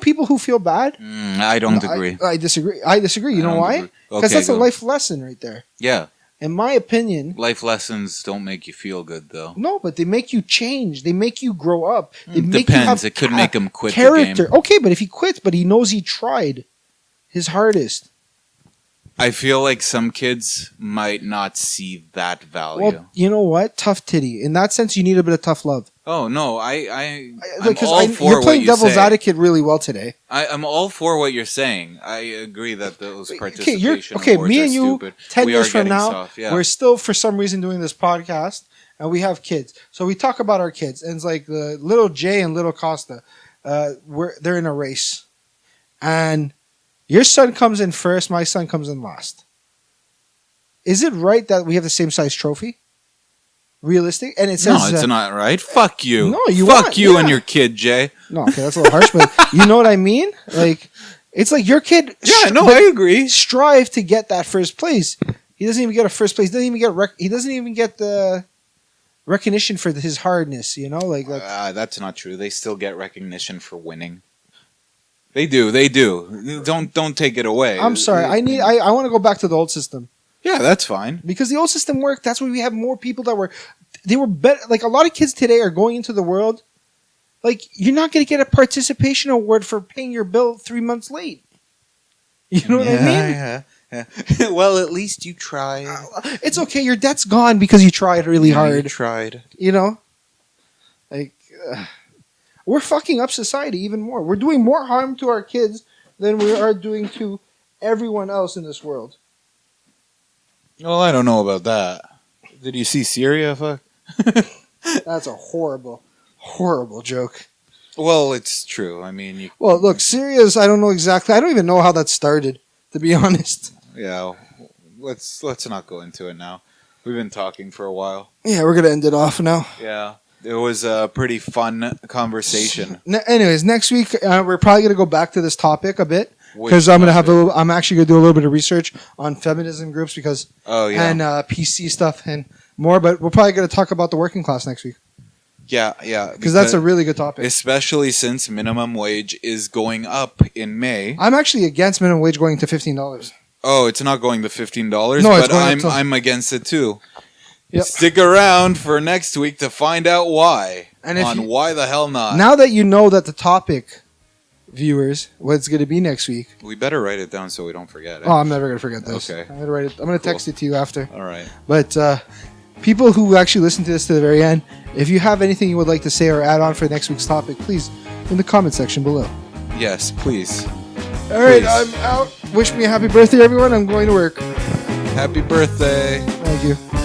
People who feel bad. I don't agree. I disagree. You know why? Because that's a life lesson right there. Yeah. In my opinion, life lessons don't make you feel good, though. No, but they make you change. They make you grow up. Depends. It could make him quit character. the game. Okay, but if he quits, but he knows he tried his hardest. I feel like some kids might not see that value. Well, you know what? Tough titty. In that sense, you need a bit of tough love. Oh no, I'm all for you're playing what devil's say. Advocate really well today. I'm all for what you're saying. I agree that those participation awards me are and you, stupid. 10 years from now, yeah. we're still for some reason doing this podcast, and we have kids. So we talk about our kids, and it's like the little Jay and little Costa. They're in a race, and your son comes in first. My son comes in last. Is it right that we have the same size trophy? Realistic? And it says... No, it's not right. Fuck you. No, you Fuck you and your kid, Jay. No, okay, that's a little harsh, but you know what I mean? Like, it's like your kid... Yeah, no, I agree. Strive to get that first place. He doesn't even get a first place. He doesn't even get the recognition for his hardness, Like that's not true. They still get recognition for winning. They do. Don't take it away. I'm sorry. I want to go back to the old system. Yeah, that's fine. Because the old system worked. That's why we have more people they were better. Like, a lot of kids today are going into the world Like, you're not going to get a participation award for paying your bill 3 months late. You know what I mean? Yeah. Well, at least you tried. It's okay. Your debt's gone because you tried really hard. You tried. You know? Like, we're fucking up society even more. We're doing more harm to our kids than we are doing to everyone else in this world. Well, I don't know about that. Did you see Syria? Fuck. That's a horrible, horrible joke. Well, it's true. I mean, Well, look, Syria's, I don't know exactly. I don't even know how that started, to be honest. yeah. Let's not go into it now. We've been talking for a while. Yeah, we're going to end it off now. Yeah. It was a pretty fun conversation. Anyways, next week, we're probably going to go back to this topic a bit. Which Because I'm topic? I'm actually gonna do a little bit of research on feminism groups and PC stuff and more. But we're probably gonna talk about the working class next week Yeah. because that's a really good topic. Especially since minimum wage is going up in May. I'm actually against minimum wage going to $15. Oh, it's not going to $15, No, it's but going up to- I'm against it too. Yep. Stick around for next week to find out why. And if you- why the hell not. Now that you know that the topic, viewers, what's gonna be next week? We better write it down so we don't forget it. Oh, I'm never gonna forget this. Okay. I'm gonna write it. I'm gonna text it to you after. All right. But people who actually listen to this to the very end, if you have anything you would like to say or add on for next week's topic, please in the comment section below. Yes, please. All right, Please. I'm out. Wish me a happy birthday, everyone. I'm going to work. Happy birthday. Thank you.